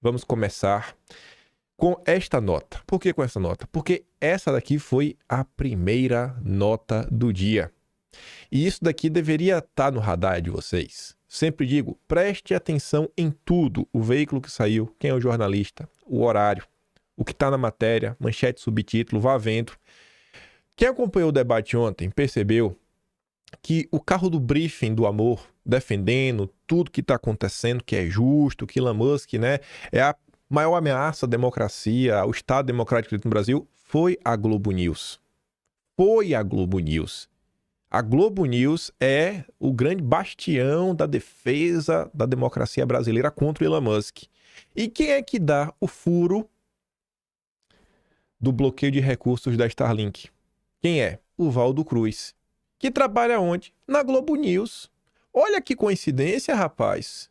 Vamos começar com esta nota. Por que com essa nota? Porque essa daqui foi a primeira nota do dia. E isso daqui deveria estar no radar de vocês. Sempre digo, preste atenção em tudo. O veículo que saiu, quem é o jornalista, o horário, o que está na matéria, manchete, subtítulo, vá vendo. Quem acompanhou o debate ontem percebeu que o carro do briefing do amor, defendendo tudo que está acontecendo, que é justo, que Elon Musk, né, é a maior ameaça à democracia, ao Estado democrático no Brasil, foi a Globo News. Foi a Globo News. A Globo News é o grande bastião da defesa da democracia brasileira contra o Elon Musk. E quem é que dá o furo do bloqueio de recursos da Starlink? Quem é? O Valdo Cruz, que trabalha onde? Na Globo News. Olha que coincidência, rapaz.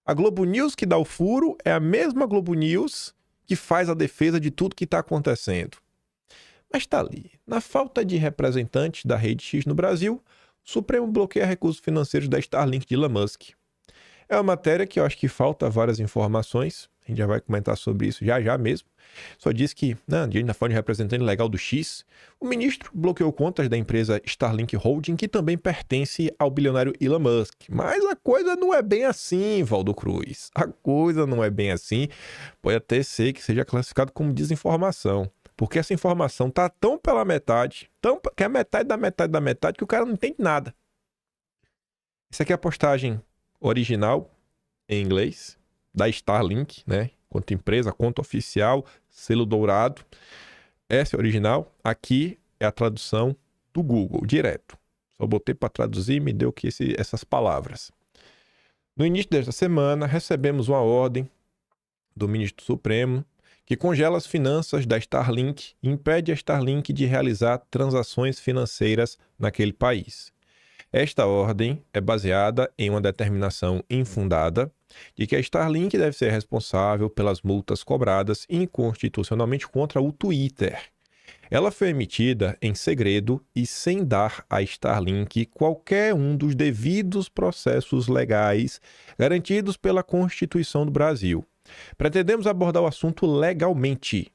A Globo News que dá o furo é a mesma Globo News que faz a defesa de tudo que está acontecendo. Mas está ali. Na falta de representantes da Rede X no Brasil, o Supremo bloqueia recursos financeiros da Starlink de Elon Musk. É uma matéria que eu acho que falta várias informações. A gente já vai comentar sobre isso já mesmo. Só diz que, na forma de representante legal do X, o ministro bloqueou contas da empresa Starlink Holding, que também pertence ao bilionário Elon Musk. Mas a coisa não é bem assim, Valdo Cruz. A coisa não é bem assim. Pode até ser que seja classificado como desinformação. Porque essa informação tá tão pela metade, que é metade da metade da metade, que o cara não entende nada. Essa aqui é a postagem original, em inglês, da Starlink, né? Conta empresa, conta oficial, selo dourado. Essa é a original. Aqui é a tradução do Google, direto. Só botei para traduzir e me deu aqui essas palavras. No início desta semana, recebemos uma ordem do ministro Supremo que congela as finanças da Starlink e impede a Starlink de realizar transações financeiras naquele país. Esta ordem é baseada em uma determinação infundada de que a Starlink deve ser responsável pelas multas cobradas inconstitucionalmente contra o Twitter. Ela foi emitida em segredo e sem dar à Starlink qualquer um dos devidos processos legais garantidos pela Constituição do Brasil. Pretendemos abordar o assunto legalmente.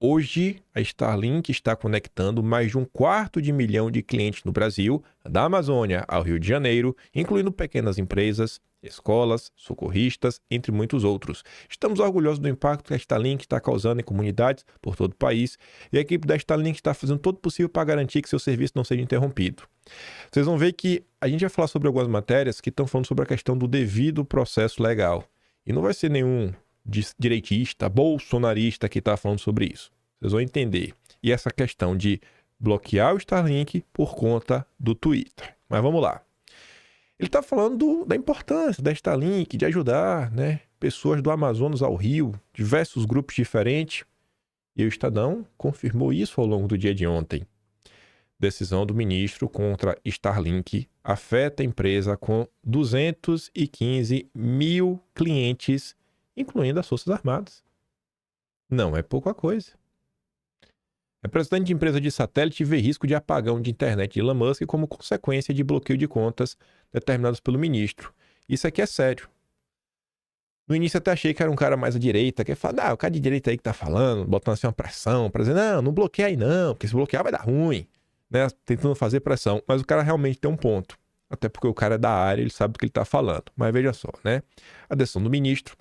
Hoje, a Starlink está conectando mais de 250 mil de clientes no Brasil, da Amazônia ao Rio de Janeiro, incluindo pequenas empresas, escolas, socorristas, entre muitos outros. Estamos orgulhosos do impacto que a Starlink está causando em comunidades por todo o país e a equipe da Starlink está fazendo todo o possível para garantir que seu serviço não seja interrompido. Vocês vão ver que a gente vai falar sobre algumas matérias que estão falando sobre a questão do devido processo legal. E não vai ser nenhum direitista, bolsonarista que está falando sobre isso. Vocês vão entender. E essa questão de bloquear o Starlink por conta do Twitter. Mas vamos lá. Ele está falando da importância da Starlink, de ajudar, né, pessoas do Amazonas ao Rio, diversos grupos diferentes. E o Estadão confirmou isso ao longo do dia de ontem. Decisão do ministro contra Starlink afeta a empresa com 215 mil clientes, incluindo as Forças Armadas. Não é pouca coisa. Representante de empresa de satélite vê risco de apagão de internet de Elon Musk como consequência de bloqueio de contas determinados pelo ministro. Isso aqui é sério. No início até achei que era um cara mais à direita, que fala, o cara de direita aí que tá falando, botando assim uma pressão, pra dizer, não bloqueia aí não, porque se bloquear vai dar ruim, né? Tentando fazer pressão. Mas o cara realmente tem um ponto. Até porque o cara é da área, ele sabe do que ele tá falando. Mas veja só, né? A decisão do ministro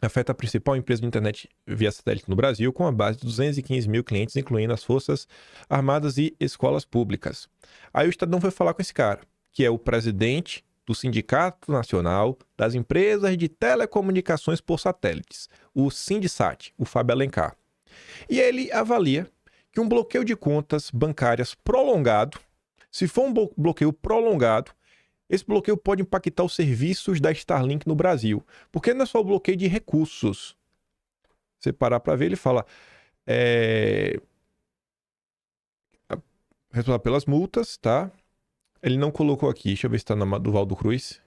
afeta a principal empresa de internet via satélite no Brasil, com a base de 215 mil clientes, incluindo as Forças Armadas e escolas públicas. Aí o Estadão foi falar com esse cara, que é o presidente do Sindicato Nacional das Empresas de Telecomunicações por Satélites, o Sindichat, o Fábio Alencar. E ele avalia que um bloqueio de contas bancárias prolongado, se for um bloqueio prolongado, esse bloqueio pode impactar os serviços da Starlink no Brasil. Porque não é só o bloqueio de recursos. Você parar para ver, ele fala... responsável pelas multas, tá? Ele não colocou aqui. Deixa eu ver se está na do Valdo Cruz.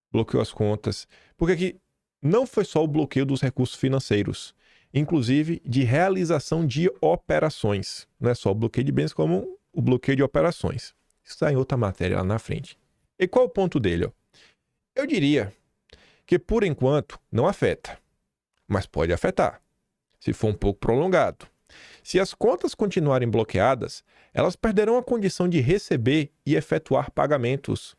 Bloqueou as contas. Porque aqui não foi só o bloqueio dos recursos financeiros. Inclusive de realização de operações. Não é só o bloqueio de bens, como o bloqueio de operações. Isso está em outra matéria lá na frente. E qual o ponto dele? Eu diria que, por enquanto, não afeta. mas pode afetar, se for um pouco prolongado. Se as contas continuarem bloqueadas, elas perderão a condição de receber e efetuar pagamentos.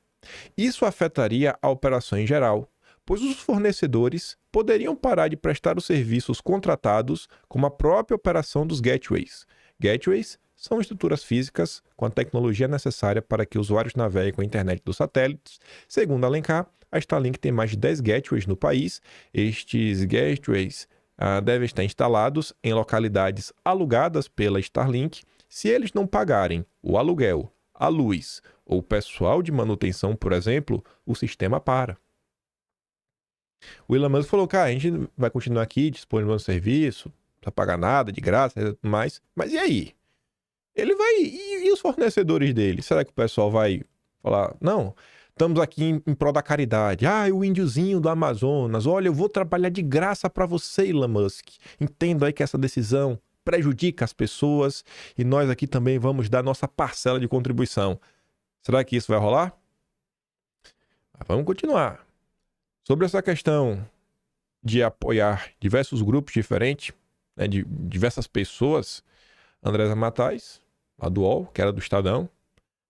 Isso afetaria a operação em geral, pois os fornecedores poderiam parar de prestar os serviços contratados, como a própria operação dos gateways. Gateways são estruturas físicas com a tecnologia necessária para que usuários naveguem com a internet dos satélites. Segundo Alencar, a Starlink tem mais de 10 gateways no país. Estes gateways devem estar instalados em localidades alugadas pela Starlink. Se eles não pagarem o aluguel, a luz ou o pessoal de manutenção, por exemplo, o sistema para. O Elon Musk falou, cara, a gente vai continuar aqui disponibilizando serviço, não precisa pagar nada, de graça e tudo mais. Mas e aí? Ele vai... E os fornecedores dele? Será que o pessoal vai falar, não, estamos aqui em prol da caridade. O índiozinho do Amazonas, olha, eu vou trabalhar de graça para você, Elon Musk. Entenda aí que essa decisão prejudica as pessoas e nós aqui também vamos dar nossa parcela de contribuição. Será que isso vai rolar? Vamos continuar. Sobre essa questão de apoiar diversos grupos diferentes, né, de diversas pessoas, Andresa Matais, a do UOL, que era do Estadão,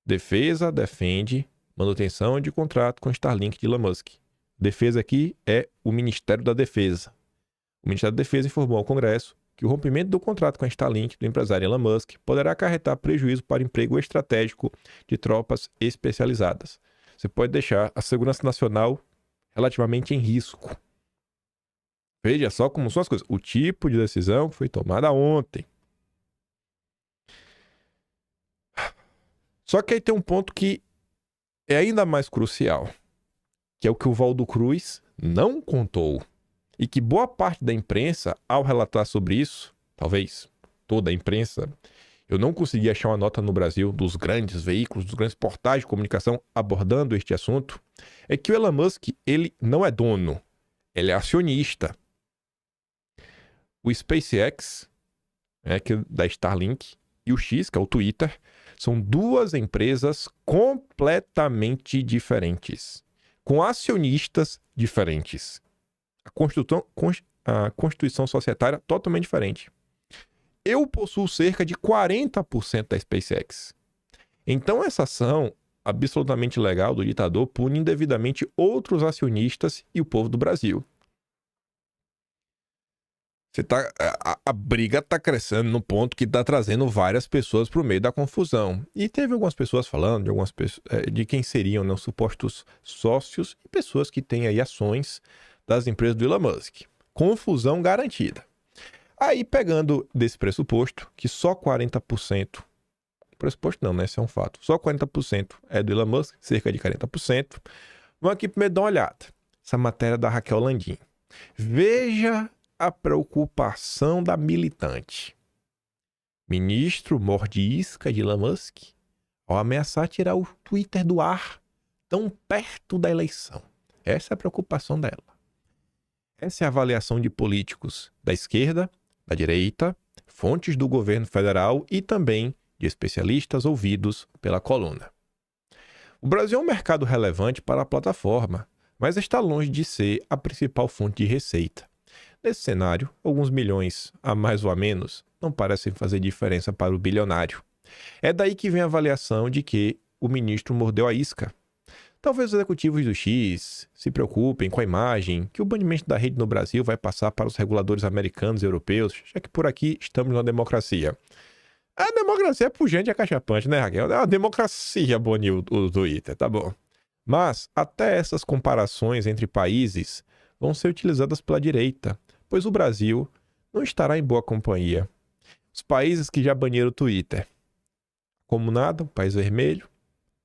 defesa defende manutenção de contrato com Starlink de Elon Musk. Defesa aqui é o Ministério da Defesa. O Ministério da Defesa informou ao Congresso que o rompimento do contrato com a Starlink do empresário Elon Musk poderá acarretar prejuízo para o emprego estratégico de tropas especializadas. Você pode deixar a segurança nacional relativamente em risco. Veja só como são as coisas. O tipo de decisão foi tomada ontem. Só que aí tem um ponto que é ainda mais crucial, que é o que o Valdo Cruz não contou. E que boa parte da imprensa, ao relatar sobre isso, talvez toda a imprensa, eu não consegui achar uma nota no Brasil dos grandes veículos, dos grandes portais de comunicação abordando este assunto, é que o Elon Musk, ele não é dono, ele é acionista. O SpaceX, que é da Starlink, e o X, que é o Twitter, são duas empresas completamente diferentes, com acionistas diferentes. A constituição societária totalmente diferente. Eu possuo cerca de 40% da SpaceX. Então essa ação absolutamente legal do ditador pune indevidamente outros acionistas e o povo do Brasil. A briga está crescendo no ponto que está trazendo várias pessoas para o meio da confusão. E teve algumas pessoas falando de quem seriam, né, os supostos sócios e pessoas que têm aí ações das empresas do Elon Musk. Confusão garantida. Aí, pegando desse pressuposto, que só 40%, pressuposto não, né? Esse é um fato, só 40% é do Elon Musk, cerca de 40%. Vamos aqui primeiro dar uma olhada. Essa matéria da Raquel Landim. Veja a preocupação da militante. Ministro morde isca de Elon Musk ao ameaçar tirar o Twitter do ar tão perto da eleição. Essa é a preocupação dela. Essa é a avaliação de políticos da esquerda, da direita, fontes do governo federal e também de especialistas ouvidos pela coluna. O Brasil é um mercado relevante para a plataforma, mas está longe de ser a principal fonte de receita. Nesse cenário, alguns milhões, a mais ou a menos, não parecem fazer diferença para o bilionário. É daí que vem a avaliação de que o ministro mordeu a isca. Talvez os executivos do X se preocupem com a imagem que o banimento da rede no Brasil vai passar para os reguladores americanos e europeus, já que por aqui estamos na democracia. A democracia é pujante e acachapante, né, Raquel? É uma democracia, Bonil, o Twitter, tá bom. Mas até essas comparações entre países vão ser utilizadas pela direita, pois o Brasil não estará em boa companhia. Os países que já baniram o Twitter, como nada, o País Vermelho,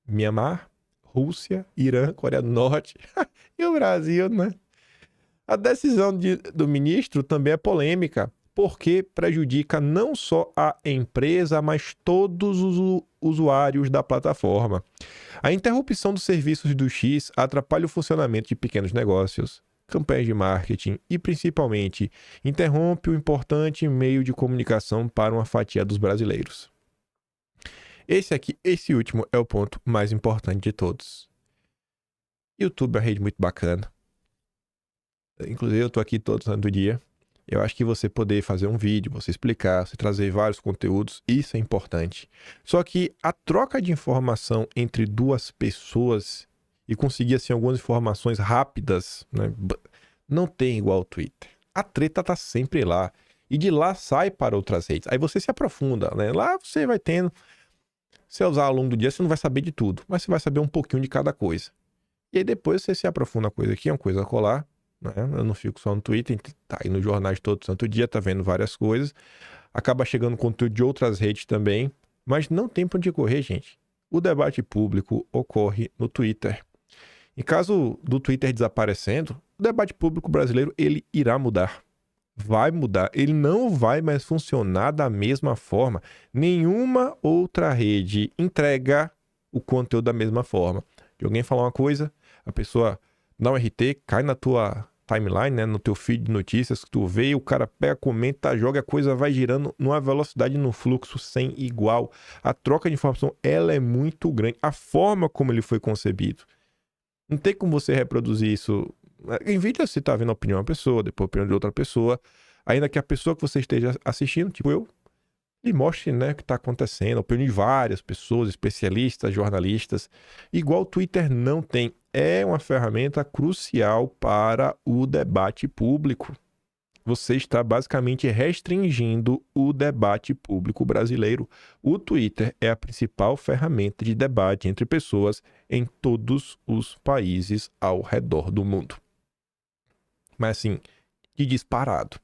Mianmar, Rússia, Irã, Coreia do Norte e o Brasil, né? A decisão do ministro também é polêmica, porque prejudica não só a empresa, mas todos os usuários da plataforma. A interrupção dos serviços do X atrapalha o funcionamento de pequenos negócios, campanhas de marketing e, principalmente, interrompe o importante meio de comunicação para uma fatia dos brasileiros. Esse último é o ponto mais importante de todos. YouTube é uma rede muito bacana. Inclusive, eu tô aqui todo santo dia. Eu acho que você poder fazer um vídeo, você explicar, você trazer vários conteúdos, isso é importante. Só que a troca de informação entre duas pessoas e conseguir assim algumas informações rápidas, né, não tem igual ao Twitter. A treta tá sempre lá. E de lá sai para outras redes. Aí você se aprofunda, né? Lá você vai tendo... Se usar ao longo do dia, você não vai saber de tudo, mas você vai saber um pouquinho de cada coisa. E aí depois você se aprofunda uma coisa aqui, uma coisa colar, né? Eu não fico só no Twitter, tá aí nos jornais todo santo dia, tá vendo várias coisas. Acaba chegando conteúdo de outras redes também, mas não tem pra onde correr, gente. O debate público ocorre no Twitter. Em caso do Twitter desaparecendo, o debate público brasileiro, ele irá mudar. Vai mudar. Ele não vai mais funcionar da mesma forma. Nenhuma outra rede entrega o conteúdo da mesma forma. De alguém falar uma coisa, a pessoa dá um RT, cai na tua timeline, né, no teu feed de notícias que tu vê, o cara pega, comenta, joga, a coisa vai girando numa velocidade, num fluxo sem igual. A troca de informação, ela é muito grande. A forma como ele foi concebido. Não tem como você reproduzir isso. Em vídeo você tá vendo a opinião de uma pessoa, depois a opinião de outra pessoa. Ainda que a pessoa que você esteja assistindo, tipo eu, lhe mostre, né, o que está acontecendo, a opinião de várias pessoas, especialistas, jornalistas. Igual o Twitter não tem. É uma ferramenta crucial para o debate público. Você está basicamente restringindo o debate público brasileiro. O Twitter é a principal ferramenta de debate entre pessoas em todos os países ao redor do mundo. Mas assim, de disparado.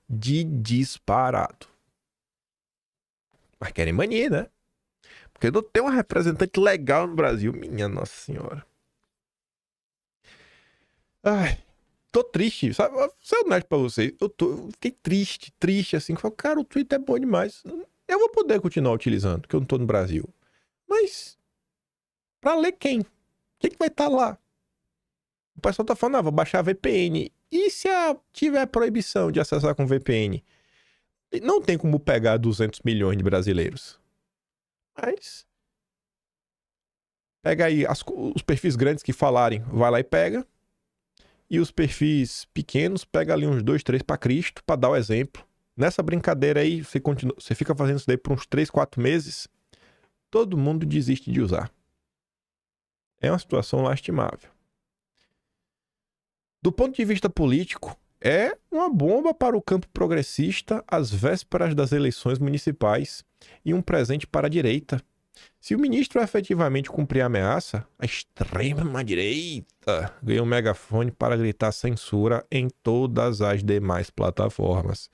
De disparado. Mas querem mania, né? Porque não tem uma representante legal no Brasil. Minha Nossa Senhora. Ai, tô triste, sabe? Vou ser honesto pra vocês. Eu fiquei triste, assim. Falei, cara, o Twitter é bom demais. Eu vou poder continuar utilizando, porque eu não tô no Brasil. Mas, pra ler quem? Quem que vai estar lá? O pessoal tá falando, vou baixar a VPN. E se tiver proibição de acessar com VPN? Não tem como pegar 200 milhões de brasileiros. Mas... pega aí os perfis grandes que falarem, vai lá e pega. E os perfis pequenos, pega ali uns 2, 3 para Cristo, para dar o exemplo. Nessa brincadeira aí, você fica fazendo isso daí por uns 3, 4 meses, todo mundo desiste de usar. É uma situação lastimável. Do ponto de vista político, é uma bomba para o campo progressista às vésperas das eleições municipais e um presente para a direita. Se o ministro efetivamente cumprir a ameaça, a extrema-direita ganha um megafone para gritar censura em todas as demais plataformas.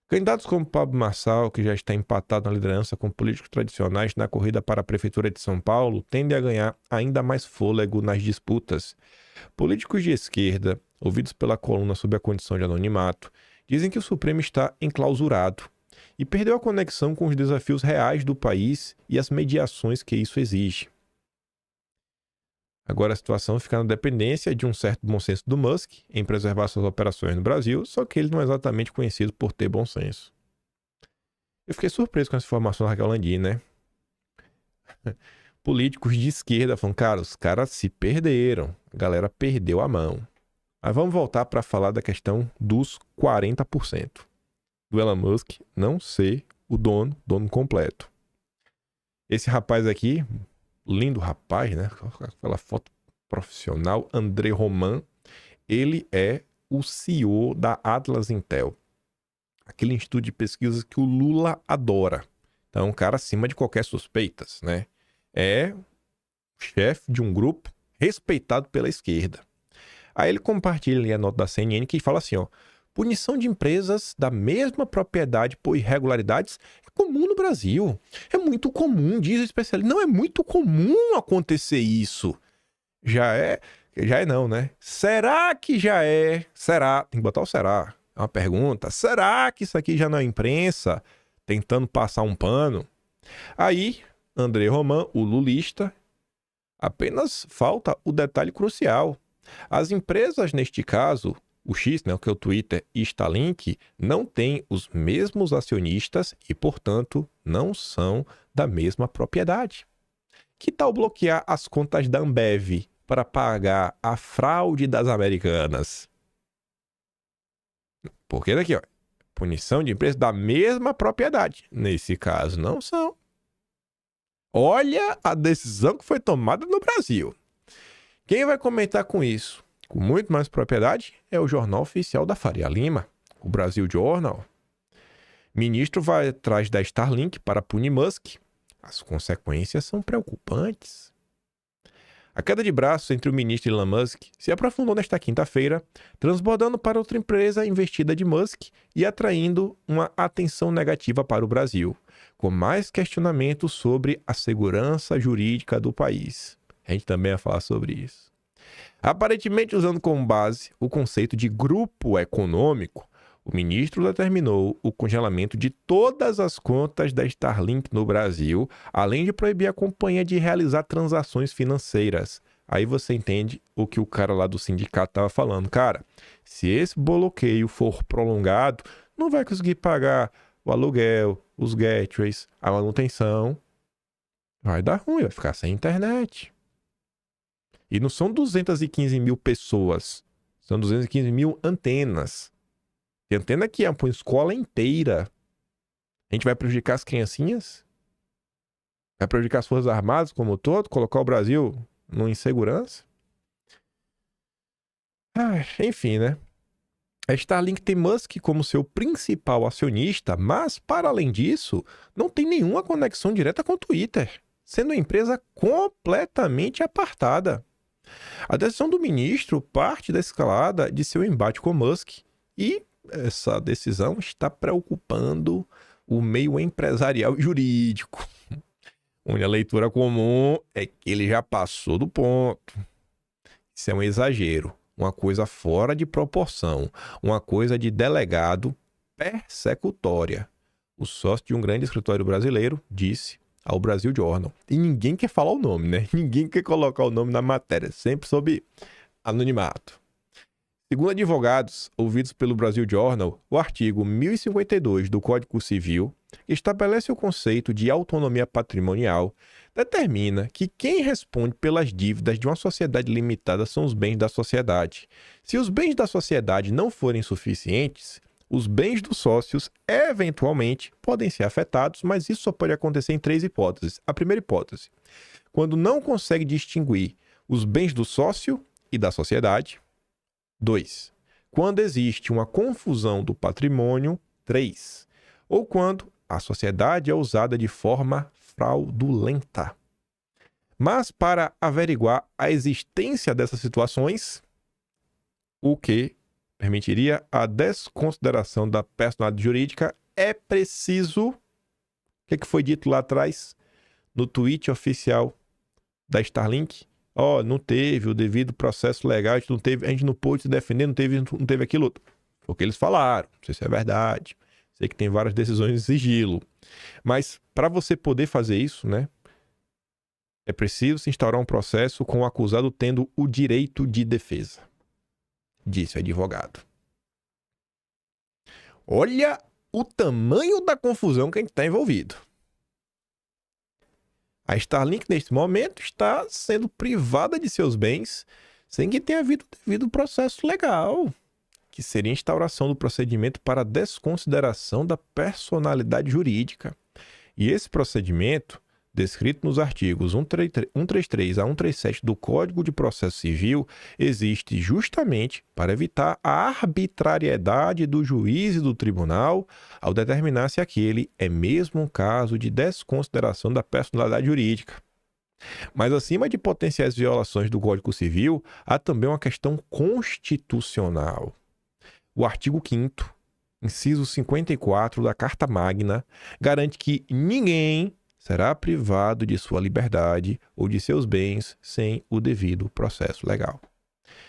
Candidatos como Pablo Marçal, que já está empatado na liderança com políticos tradicionais na corrida para a Prefeitura de São Paulo, tendem a ganhar ainda mais fôlego nas disputas. Políticos de esquerda, ouvidos pela coluna sob a condição de anonimato, dizem que o Supremo está enclausurado e perdeu a conexão com os desafios reais do país e as mediações que isso exige. Agora a situação fica na dependência de um certo bom senso do Musk em preservar suas operações no Brasil, só que ele não é exatamente conhecido por ter bom senso. Eu fiquei surpreso com essa informação da Raquel Landim, né? Políticos de esquerda falam, cara, os caras se perderam, a galera perdeu a mão. Mas vamos voltar para falar da questão dos 40%. Do Elon Musk não ser o dono completo. Esse rapaz aqui, lindo rapaz, né? Aquela foto profissional, André Roman, ele é o CEO da Atlas Intel. Aquele instituto de pesquisas que o Lula adora. Então, um cara acima de qualquer suspeitas, né? É chefe de um grupo respeitado pela esquerda. Aí ele compartilha a nota da CNN que fala assim, ó, punição de empresas da mesma propriedade por irregularidades é comum no Brasil. É muito comum, diz o especialista. Não é muito comum acontecer isso. Já é não, né? Será que já é? Será? Tem que botar o será. É uma pergunta. Será que isso aqui já não é imprensa? Tentando passar um pano. Aí, André Roman, o lulista, apenas falta o detalhe crucial. As empresas, neste caso, o X, né, que é o Twitter e Starlink, não têm os mesmos acionistas e, portanto, não são da mesma propriedade. Que tal bloquear as contas da Ambev para pagar a fraude das Americanas? Porque daqui, ó, punição de empresas da mesma propriedade. Nesse caso, não são. Olha a decisão que foi tomada no Brasil. Quem vai comentar com isso, com muito mais propriedade, é o jornal oficial da Faria Lima, o Brasil Journal. Ministro vai atrás da Starlink para punir Musk. As consequências são preocupantes. A queda de braço entre o ministro Elon Musk se aprofundou nesta quinta-feira, transbordando para outra empresa investida de Musk e atraindo uma atenção negativa para o Brasil, com mais questionamentos sobre a segurança jurídica do país. A gente também vai falar sobre isso. Aparentemente usando como base o conceito de grupo econômico, o ministro determinou o congelamento de todas as contas da Starlink no Brasil, além de proibir a companhia de realizar transações financeiras. Aí você entende o que o cara lá do sindicato estava falando. Cara, se esse bloqueio for prolongado, não vai conseguir pagar o aluguel, os gateways, a manutenção. Vai dar ruim, vai ficar sem internet. E não são 215 mil pessoas, são 215 mil antenas. Tem antena que é uma escola inteira. A gente vai prejudicar as criancinhas? Vai prejudicar as Forças Armadas como um todo? Colocar o Brasil numa insegurança? Enfim, né? A Starlink tem Musk como seu principal acionista, mas, para além disso, não tem nenhuma conexão direta com o Twitter, sendo uma empresa completamente apartada. A decisão do ministro parte da escalada de seu embate com Musk e essa decisão está preocupando o meio empresarial e jurídico, onde a leitura comum é que ele já passou do ponto. Isso é um exagero, uma coisa fora de proporção, uma coisa de delegado persecutória. O sócio de um grande escritório brasileiro disse ao Brasil Journal. E ninguém quer falar o nome, né? Ninguém quer colocar o nome na matéria, sempre sob anonimato. Segundo advogados ouvidos pelo Brasil Journal, o artigo 1052 do Código Civil, que estabelece o conceito de autonomia patrimonial, determina que quem responde pelas dívidas de uma sociedade limitada são os bens da sociedade. Se os bens da sociedade não forem suficientes, os bens dos sócios, eventualmente, podem ser afetados, mas isso só pode acontecer em 3 hipóteses. A primeira hipótese, quando não consegue distinguir os bens do sócio e da sociedade. 2. Quando existe uma confusão do patrimônio. 3. Ou quando a sociedade é usada de forma fraudulenta. Mas para averiguar a existência dessas situações, o que permitiria a desconsideração da personalidade jurídica, é preciso... O que foi dito lá atrás no tweet oficial da Starlink? Não teve o devido processo legal, a gente não pôde se defender, não teve aquilo. Foi o que eles falaram, não sei se é verdade. Sei que tem várias decisões de sigilo. Mas para você poder fazer isso, né, é preciso se instaurar um processo com o acusado tendo o direito de defesa. Disse o advogado. Olha o tamanho da confusão que a gente está envolvido. A Starlink, neste momento, está sendo privada de seus bens sem que tenha havido devido processo legal, que seria a instauração do procedimento para desconsideração da personalidade jurídica. E esse procedimento, descrito nos artigos 133 a 137 do Código de Processo Civil, existe justamente para evitar a arbitrariedade do juiz e do tribunal ao determinar se aquele é mesmo um caso de desconsideração da personalidade jurídica. Mas acima de potenciais violações do Código Civil, há também uma questão constitucional. O artigo 5º, inciso 54 da Carta Magna, garante que ninguém será privado de sua liberdade ou de seus bens sem o devido processo legal.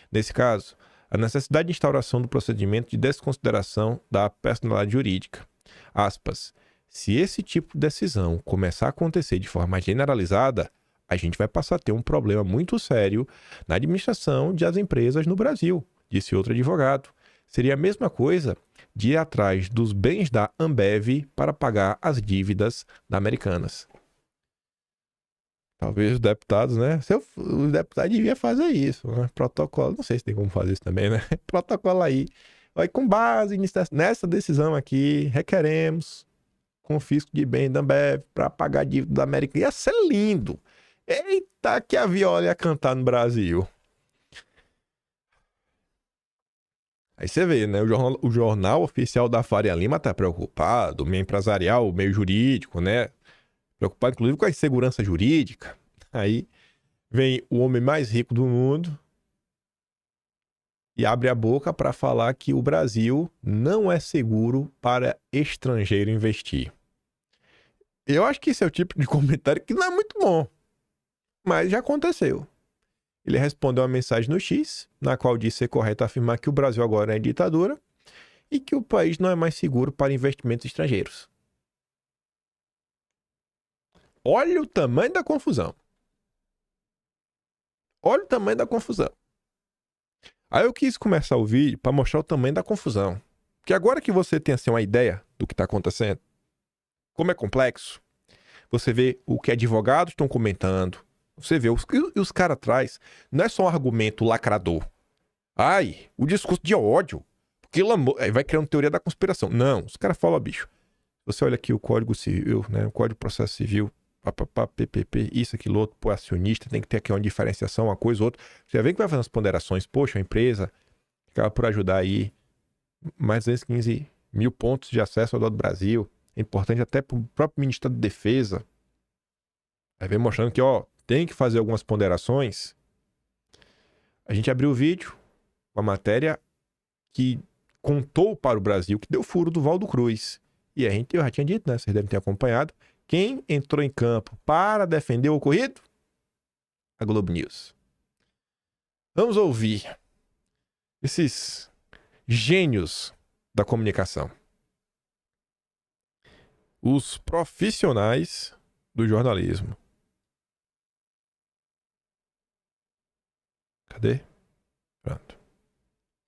Nesse caso, a necessidade de instauração do procedimento de desconsideração da personalidade jurídica. Aspas, se esse tipo de decisão começar a acontecer de forma generalizada, a gente vai passar a ter um problema muito sério na administração das empresas no Brasil, disse outro advogado. Seria a mesma coisa de ir atrás dos bens da Ambev para pagar as dívidas da Americanas. Talvez os deputados, né? Os deputados deviam fazer isso, né? Protocolo, não sei se tem como fazer isso também, né? Protocolo aí Aí, com base nessa decisão aqui, requeremos confisco de bens da Ambev para pagar a dívida da América. Ia ser lindo. Eita, que a viola ia cantar no Brasil. Aí você vê, né? O jornal oficial da Faria Lima tá preocupado, o meio empresarial, o meio jurídico, né? Preocupado, inclusive, com a insegurança jurídica. Aí vem o homem mais rico do mundo e abre a boca para falar que o Brasil não é seguro para estrangeiro investir. Eu acho que esse é o tipo de comentário que não é muito bom, mas já aconteceu. Ele respondeu uma mensagem no X, na qual disse ser correto afirmar que o Brasil agora é ditadura e que o país não é mais seguro para investimentos estrangeiros. Olha o tamanho da confusão. Olha o tamanho da confusão. Aí eu quis começar o vídeo para mostrar o tamanho da confusão. Porque agora que você tem assim, uma ideia do que está acontecendo, como é complexo, você vê o que advogados estão comentando, você vê os caras atrás, não é só um argumento lacrador. Ai, o discurso de ódio. Porque vai criando teoria da conspiração. Não, os caras falam, bicho. Você olha aqui o Código Civil, né? O Código de Processo Civil, PPP, isso, aquilo, outro, pô, acionista, tem que ter aqui uma diferenciação, uma coisa, outra. Você já vê que vai fazer as ponderações. Poxa, a empresa acaba por ajudar aí mais de 215 mil pontos de acesso ao dólar do Brasil. É importante até para o próprio Ministério da Defesa. Aí vem mostrando que, ó, tem que fazer algumas ponderações. A gente abriu o vídeo com a matéria que contou para o Brasil que deu furo do Valdo Cruz. E eu já tinha dito, né? Vocês devem ter acompanhado. Quem entrou em campo para defender o ocorrido? A Globo News. Vamos ouvir esses gênios da comunicação. Os profissionais do jornalismo. Cadê? Pronto.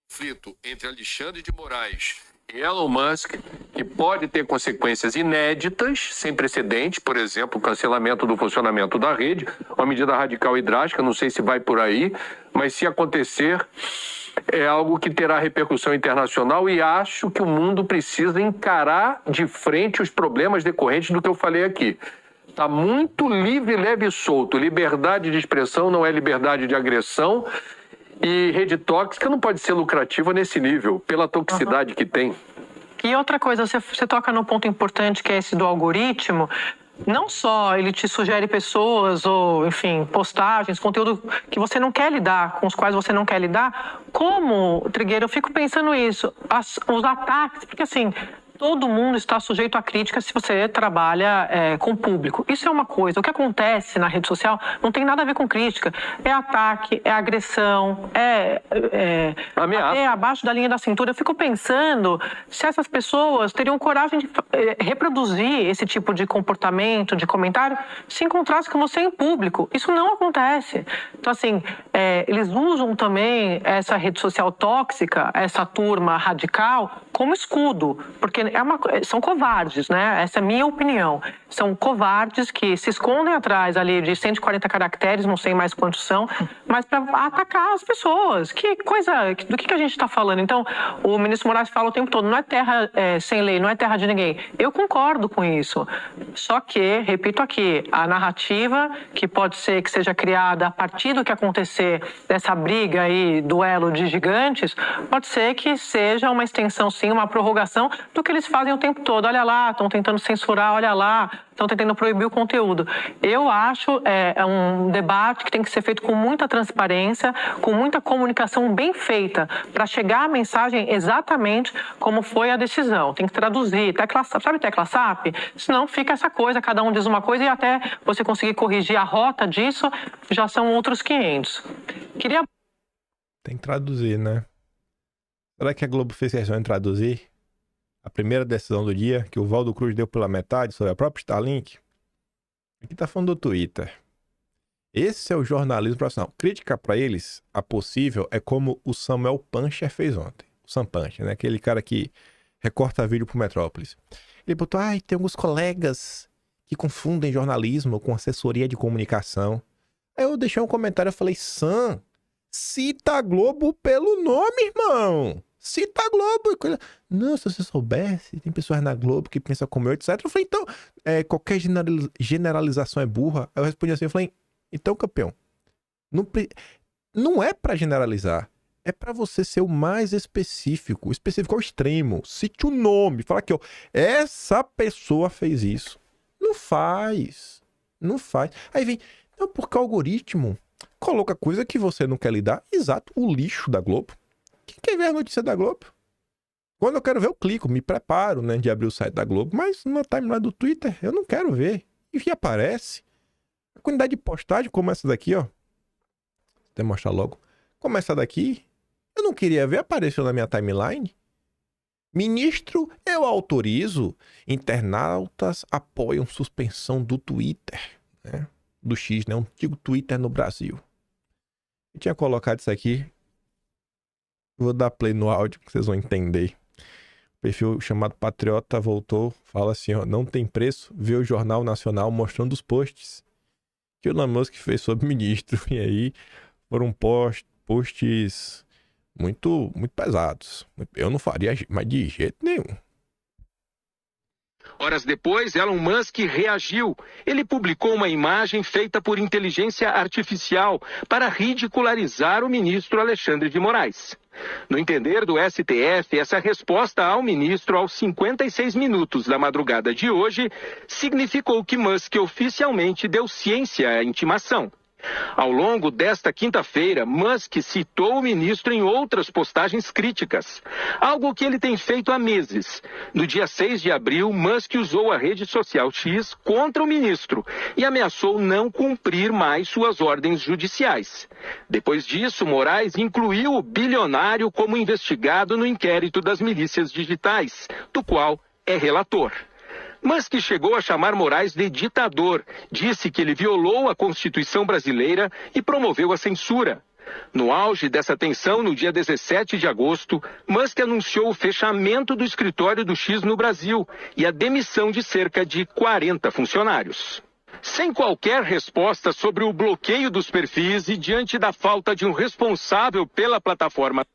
Conflito entre Alexandre de Moraes e Elon Musk, que pode ter consequências inéditas, sem precedente, por exemplo, o cancelamento do funcionamento da rede, uma medida radical e drástica, não sei se vai por aí, mas se acontecer, é algo que terá repercussão internacional e acho que o mundo precisa encarar de frente os problemas decorrentes do que eu falei aqui. Está muito livre, leve e solto. Liberdade de expressão não é liberdade de agressão. E rede tóxica não pode ser lucrativa nesse nível, pela toxicidade que tem. E outra coisa, você toca num ponto importante, que é esse do algoritmo. Não só ele te sugere pessoas ou, enfim, postagens, conteúdo que você não quer lidar, com os quais você não quer lidar, como, Trigueiro, eu fico pensando isso, os ataques, porque assim, todo mundo está sujeito a crítica se você trabalha com o público. Isso é uma coisa. O que acontece na rede social não tem nada a ver com crítica. É ataque, é agressão, ameaça. É abaixo da linha da cintura. Eu fico pensando se essas pessoas teriam coragem de reproduzir esse tipo de comportamento, de comentário, se encontrassem com você em público. Isso não acontece. Então, assim, eles usam também essa rede social tóxica, essa turma radical, como escudo, porque são covardes, né? Essa é a minha opinião. São covardes que se escondem atrás ali de 140 caracteres, não sei mais quantos são, mas para atacar as pessoas. Que coisa, do que a gente está falando? Então, o ministro Moraes fala o tempo todo, não é terra sem lei, não é terra de ninguém. Eu concordo com isso. Só que, repito aqui, a narrativa que pode ser que seja criada a partir do que acontecer dessa briga aí, duelo de gigantes, pode ser que seja uma extensão, sim, uma prorrogação do que eles fazem o tempo todo. Olha lá, estão tentando censurar, olha lá, estão tentando proibir o conteúdo. Eu acho um debate que tem que ser feito com muita transparência, com muita comunicação bem feita, para chegar a mensagem exatamente como foi a decisão. Tem que traduzir, sabe tecla SAP? Senão fica essa coisa, cada um diz uma coisa e até você conseguir corrigir a rota disso, já são outros 500. Tem que traduzir, né? Será que a Globo fez questão de traduzir a primeira decisão do dia, que o Valdo Cruz deu pela metade sobre a própria Starlink? Aqui tá falando do Twitter. Esse é o jornalismo profissional. Crítica para eles, a possível, é como o Samuel Puncher fez ontem. O Sam Puncher, né? Aquele cara que recorta vídeo pro Metrópolis. Ele botou, tem alguns colegas que confundem jornalismo com assessoria de comunicação. Aí eu deixei um comentário e falei, Sam, cita a Globo pelo nome, irmão. cita a Globo e coisa. Não, se você soubesse, tem pessoas na Globo que pensam como eu, etc. Eu falei, então, qualquer generalização é burra. Aí eu respondi assim, eu falei, então, campeão, não é pra generalizar. É pra você ser o mais específico. Específico ao extremo. Cite o nome. Fala aqui, ó. Essa pessoa fez isso. Não faz. Não faz. Aí vem, não, porque o algoritmo coloca coisa que você não quer lidar. Exato, o lixo da Globo. Quem quer ver a notícia da Globo? Quando eu quero ver, eu clico, me preparo, né, de abrir o site da Globo. Mas na timeline do Twitter, eu não quero ver. E aparece. A quantidade de postagem como essa daqui, ó. Vou até mostrar logo. Como essa daqui, eu não queria ver, apareceu na minha timeline. Ministro, eu autorizo. Internautas apoiam suspensão do Twitter, né? Do X, né? Um antigo Twitter no Brasil. Eu tinha colocado isso aqui. Vou dar play no áudio que vocês vão entender. O perfil chamado Patriota voltou, fala assim, ó, não tem preço ver o Jornal Nacional mostrando os posts que o Elon Musk fez sobre o ministro. E aí foram posts muito pesados. Eu não faria, mas de jeito nenhum. Horas depois, Elon Musk reagiu. Ele publicou uma imagem feita por inteligência artificial para ridicularizar o ministro Alexandre de Moraes. No entender do STF, essa resposta ao ministro aos 56 minutos da madrugada de hoje significou que Musk oficialmente deu ciência à intimação. Ao longo desta quinta-feira, Musk citou o ministro em outras postagens críticas, algo que ele tem feito há meses. No dia 6 de abril, Musk usou a rede social X contra o ministro e ameaçou não cumprir mais suas ordens judiciais. Depois disso, Moraes incluiu o bilionário como investigado no inquérito das milícias digitais, do qual é relator. Musk chegou a chamar Moraes de ditador, disse que ele violou a Constituição brasileira e promoveu a censura. No auge dessa tensão, no dia 17 de agosto, Musk anunciou o fechamento do escritório do X no Brasil e a demissão de cerca de 40 funcionários. Sem qualquer resposta sobre o bloqueio dos perfis e diante da falta de um responsável pela plataforma...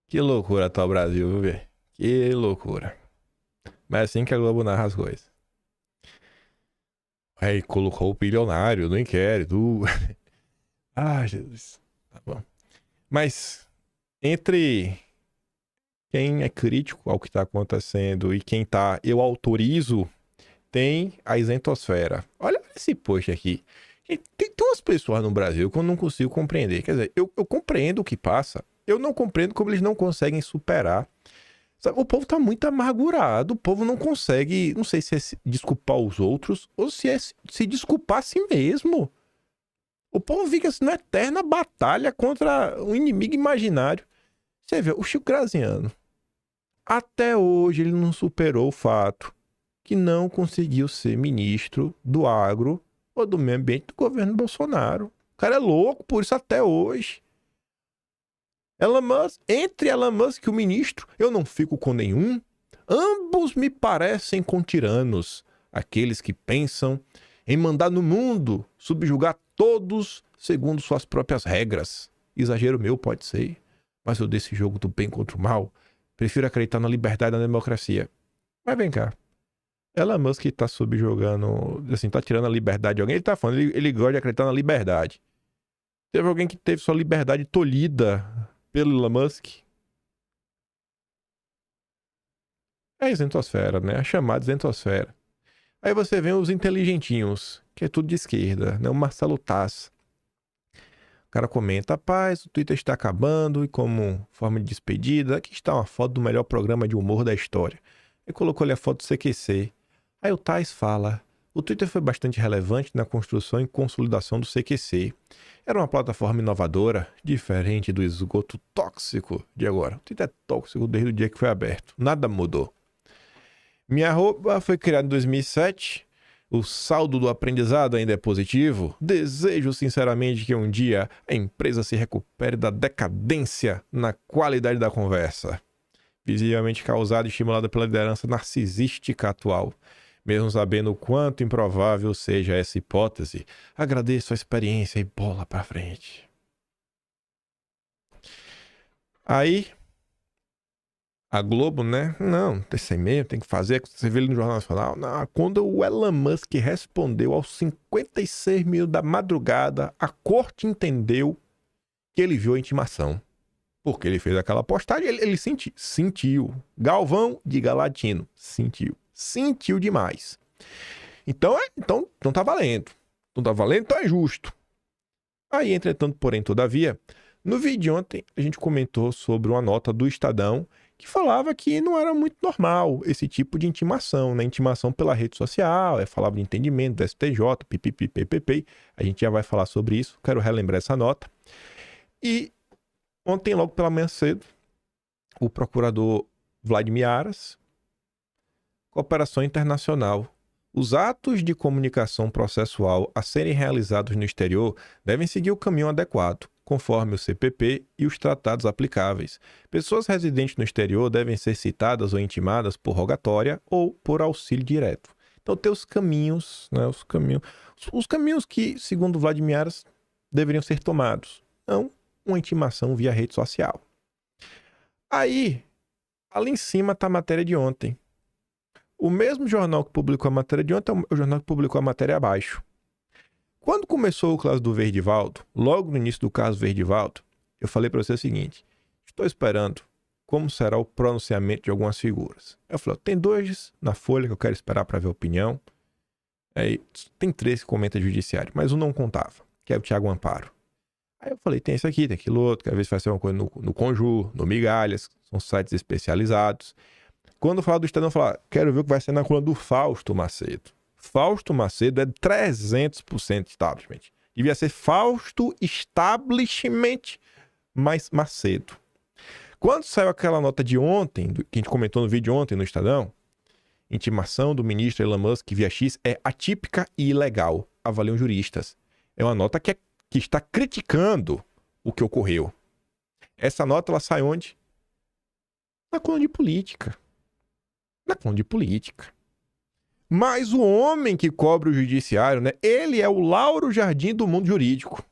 Que loucura tá o Brasil, viu, velho? Que loucura. Mas é assim que a Globo narra as coisas. Aí colocou o bilionário no inquérito. Ah, Jesus. Tá bom. Mas entre quem é crítico ao que está acontecendo e quem tá eu autorizo, tem a isentosfera. Olha esse post aqui. Tem umas pessoas no Brasil que eu não consigo compreender. Quer dizer, eu compreendo o que passa. Eu não compreendo como eles não conseguem superar. O povo tá muito amargurado, o povo não consegue, não sei se é desculpar os outros ou se é se desculpar a si mesmo. O povo fica assim, numa eterna batalha contra um inimigo imaginário. Você vê, o Chico Graziano, até hoje ele não superou o fato que não conseguiu ser ministro do agro ou do meio ambiente do governo Bolsonaro. O cara é louco por isso até hoje. Elon Musk, entre Elon Musk e o ministro, eu não fico com nenhum. Ambos me parecem com tiranos, aqueles que pensam em mandar no mundo, subjugar todos segundo suas próprias regras. Exagero meu pode ser, mas eu desse jogo do bem contra o mal, prefiro acreditar na liberdade e na democracia. Mas vem cá, Elon Musk tá subjugando, assim, tá tirando a liberdade de alguém, ele tá falando, ele gosta de acreditar na liberdade. Teve alguém que teve sua liberdade tolhida pelo Elon Musk. É a isentosfera, né? A chamada isentosfera. Aí você vê os inteligentinhos, que é tudo de esquerda, né? O Marcelo Taz. O cara comenta, rapaz, o Twitter está acabando e como forma de despedida, aqui está uma foto do melhor programa de humor da história. Ele colocou ali a foto do CQC. Aí o Taz fala, o Twitter foi bastante relevante na construção e consolidação do CQC. Era uma plataforma inovadora, diferente do esgoto tóxico de agora. O Twitter é tóxico desde o dia que foi aberto. Nada mudou. Minha arroba foi criada em 2007. O saldo do aprendizado ainda é positivo. Desejo sinceramente que um dia a empresa se recupere da decadência na qualidade da conversa, visivelmente causada e estimulada pela liderança narcisística atual. Mesmo sabendo o quanto improvável seja essa hipótese, agradeço a experiência e bola pra frente. Aí, a Globo, né? Não, esse e-mail tem que fazer. Você vê ele no Jornal Nacional. Não, quando o Elon Musk respondeu aos 56 minutos da madrugada, a corte entendeu que ele viu a intimação. Porque ele fez aquela postagem, ele sentiu. Galvão de Galatino, sentiu demais. Então tá valendo. Não tá valendo, então é justo. Aí, entretanto, porém, todavia, no vídeo de ontem, a gente comentou sobre uma nota do Estadão que falava que não era muito normal esse tipo de intimação, né? Intimação pela rede social, falava de entendimento do STJ, pipipi. A gente já vai falar sobre isso, quero relembrar essa nota. E ontem, logo pela manhã cedo, o procurador Vladimir Aras, Cooperação Internacional. Os atos de comunicação processual a serem realizados no exterior devem seguir o caminho adequado, conforme o CPP e os tratados aplicáveis. Pessoas residentes no exterior devem ser citadas ou intimadas por rogatória ou por auxílio direto. Então tem os caminhos, né? Os caminhos que, segundo Vladimir Aras, deveriam ser tomados. Não uma intimação via rede social. Aí, ali em cima está a matéria de ontem. O mesmo jornal que publicou a matéria de ontem é o jornal que publicou a matéria abaixo. Quando começou o caso do Verdivaldo, logo no início do caso Verdivaldo, eu falei para você o seguinte: estou esperando como será o pronunciamento de algumas figuras. Eu falei, tem 2 na Folha que eu quero esperar para ver a opinião. Aí, tem 3 que comenta judiciário, mas um não contava, que é o Thiago Amparo. Aí eu falei, tem esse aqui, tem aquilo outro, que às vezes vai ser uma coisa no Conjur, no Migalhas, são sites especializados. Quando eu falar do Estadão, eu falar, quero ver o que vai ser na coluna do Fausto Macedo. Fausto Macedo é 300% establishment. Devia ser Fausto Establishment mais Macedo. Quando saiu aquela nota de ontem, que a gente comentou no vídeo ontem no Estadão, intimação do ministro Elon Musk via X é atípica e ilegal, avaliam juristas. É uma nota que está criticando o que ocorreu. Essa nota, ela sai onde? Na coluna de política. Na coluna de política. Mas o homem que cobre o judiciário, né? Ele é o Lauro Jardim do mundo jurídico.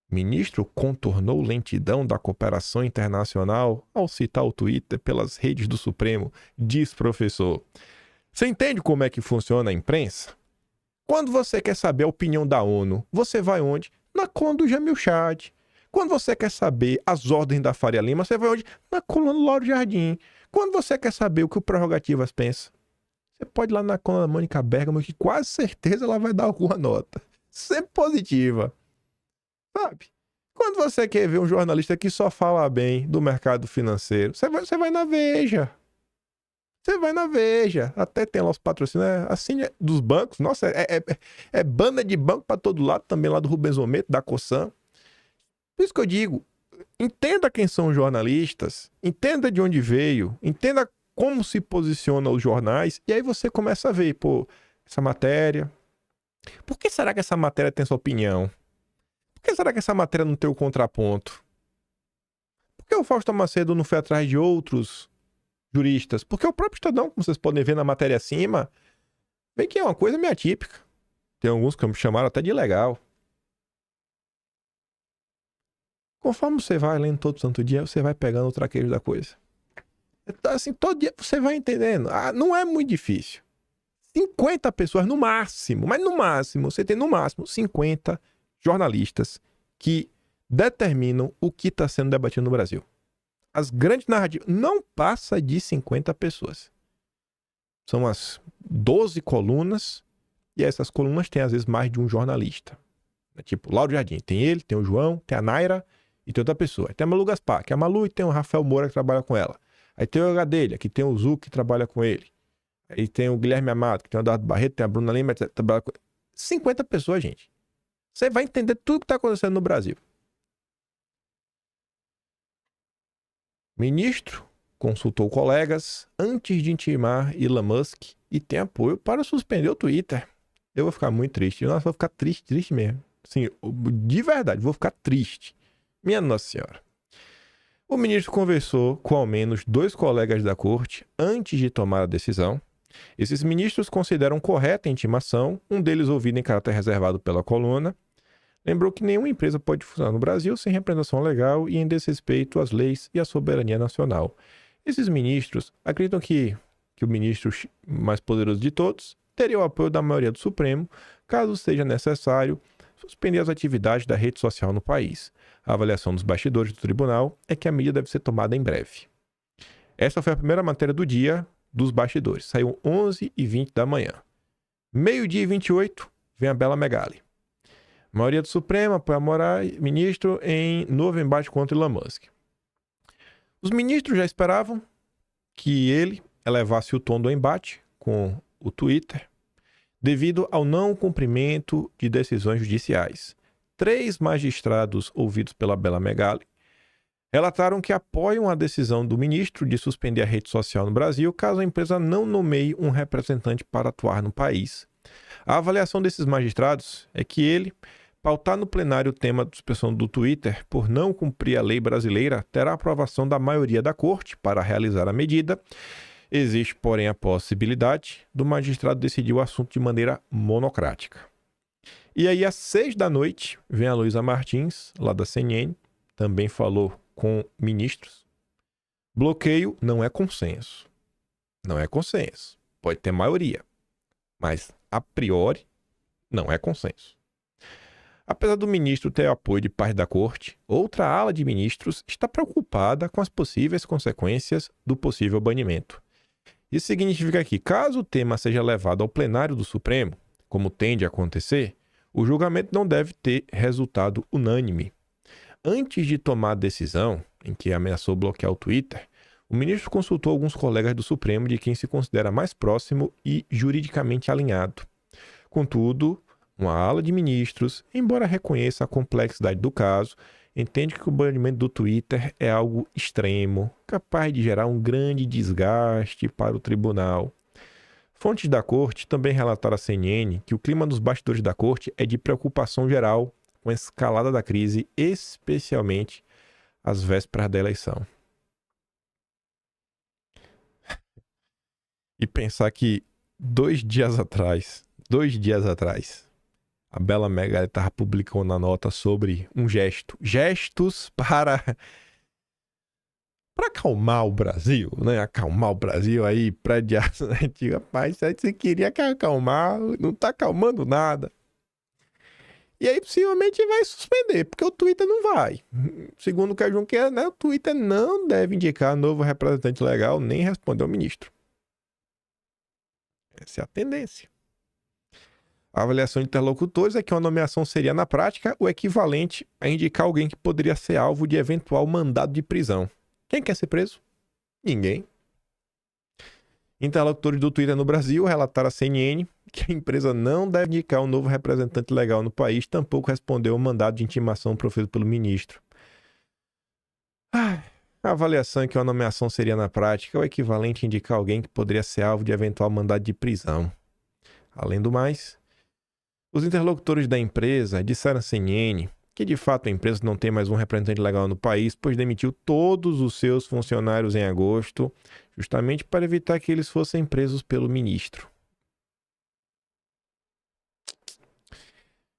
Ministro contornou lentidão da cooperação internacional ao citar o Twitter pelas redes do Supremo, diz professor. Você entende como é que funciona a imprensa? Quando você quer saber a opinião da ONU, você vai onde? Na coluna do Jamil Chad. Quando você quer saber as ordens da Faria Lima, você vai onde? Na coluna do Lauro Jardim. Quando você quer saber o que o Prerrogativas pensa, você pode ir lá na coluna da Mônica Bergamo, que quase certeza ela vai dar alguma nota. Sempre positiva. Sabe? Quando você quer ver um jornalista que só fala bem do mercado financeiro, você vai na Veja. Você vai na Veja. Até tem lá os patrocínios, assim, dos bancos. Nossa, é banda de banco para todo lado, também lá do Rubens Ometo, da Cosan. Por isso que eu digo, entenda quem são os jornalistas, entenda de onde veio, entenda como se posicionam os jornais, e aí você começa a ver, pô, essa matéria. Por que será que essa matéria tem sua opinião? Por que será que essa matéria não tem o contraponto? Por que o Fausto Macedo não foi atrás de outros juristas? Porque o próprio Estadão, como vocês podem ver na matéria acima, vê que é uma coisa meio atípica. Tem alguns que me chamaram até de ilegal. Conforme você vai lendo todo santo dia, você vai pegando o traquejo da coisa. Então, assim, todo dia você vai entendendo. Não é muito difícil. 50 pessoas no máximo, mas no máximo, você tem no máximo 50 jornalistas que determinam o que está sendo debatido no Brasil. As grandes narrativas não passa de 50 pessoas. São as 12 colunas, e essas colunas têm às vezes mais de um jornalista. Tipo, Lauro Jardim, tem ele, tem o João, tem a Naira e tem outra pessoa. Tem a Malu Gaspar, que é a Malu, e tem o Rafael Moura que trabalha com ela. Aí tem o Gadelha, que tem o Zu que trabalha com ele. Aí tem o Guilherme Amado, que tem o Eduardo Barreto, tem a Bruna Lima, que trabalha com 50 pessoas, gente. Você vai entender tudo que está acontecendo no Brasil. Ministro consultou colegas antes de intimar Elon Musk e tem apoio para suspender o Twitter. Eu vou ficar muito triste. Nossa, vou ficar triste mesmo. Sim, de verdade, vou ficar triste. Minha Nossa Senhora. O ministro conversou com ao menos 2 colegas da corte antes de tomar a decisão. Esses ministros consideram correta a intimação, um deles ouvido em caráter reservado pela coluna. Lembrou que nenhuma empresa pode funcionar no Brasil sem representação legal e em desrespeito às leis e à soberania nacional. Esses ministros acreditam que o ministro mais poderoso de todos teria o apoio da maioria do Supremo, caso seja necessário suspender as atividades da rede social no país. A avaliação dos bastidores do tribunal é que a medida deve ser tomada em breve. Essa foi a primeira matéria do dia dos bastidores. Saiu 11h20 da manhã. Meio-dia e 28, vem a Bela Megali. A maioria do Supremo apoia Moraes, ministro, em novo embate contra Elon Musk. Os ministros já esperavam que ele elevasse o tom do embate com o Twitter, devido ao não cumprimento de decisões judiciais. 3 magistrados ouvidos pela Bela Megali relataram que apoiam a decisão do ministro de suspender a rede social no Brasil caso a empresa não nomeie um representante para atuar no país. A avaliação desses magistrados é que ele, pautar no plenário o tema da suspensão do Twitter por não cumprir a lei brasileira, terá a aprovação da maioria da corte para realizar a medida. Existe, porém, a possibilidade do magistrado decidir o assunto de maneira monocrática. E aí, às 6 da noite, vem a Luísa Martins, lá da CNN, também falou com ministros. Bloqueio não é consenso. Não é consenso. Pode ter maioria, mas a priori não é consenso. Apesar do ministro ter apoio de parte da corte, outra ala de ministros está preocupada com as possíveis consequências do possível banimento. Isso significa que, caso o tema seja levado ao plenário do Supremo, como tende a acontecer, o julgamento não deve ter resultado unânime. Antes de tomar a decisão, em que ameaçou bloquear o Twitter, o ministro consultou alguns colegas do Supremo de quem se considera mais próximo e juridicamente alinhado. Contudo, uma ala de ministros, embora reconheça a complexidade do caso, entende que o banimento do Twitter é algo extremo, capaz de gerar um grande desgaste para o tribunal. Fontes da corte também relataram à CNN que o clima dos bastidores da corte é de preocupação geral com a escalada da crise, especialmente às vésperas da eleição. E pensar que 2 dias atrás, a Bela Megali estava publicando uma nota sobre um gestos para acalmar o Brasil, né? Acalmar o Brasil aí, prediação antiga. Rapaz, você queria acalmar, não está acalmando nada. E aí possivelmente vai suspender, porque o Twitter não vai. Segundo o que a Junqueira, né? O Twitter não deve indicar novo representante legal, nem responder ao ministro. Essa é a tendência. A avaliação de interlocutores é que uma nomeação seria, na prática, o equivalente a indicar alguém que poderia ser alvo de eventual mandado de prisão. Quem quer ser preso? Ninguém. Interlocutores do Twitter no Brasil relataram à CNN que a empresa não deve indicar um novo representante legal no país, tampouco respondeu ao mandado de intimação proferido pelo ministro. A avaliação é que uma nomeação seria, na prática, o equivalente a indicar alguém que poderia ser alvo de eventual mandado de prisão. Além do mais, os interlocutores da empresa disseram à CNN que, de fato, a empresa não tem mais um representante legal no país, pois demitiu todos os seus funcionários em agosto, justamente para evitar que eles fossem presos pelo ministro.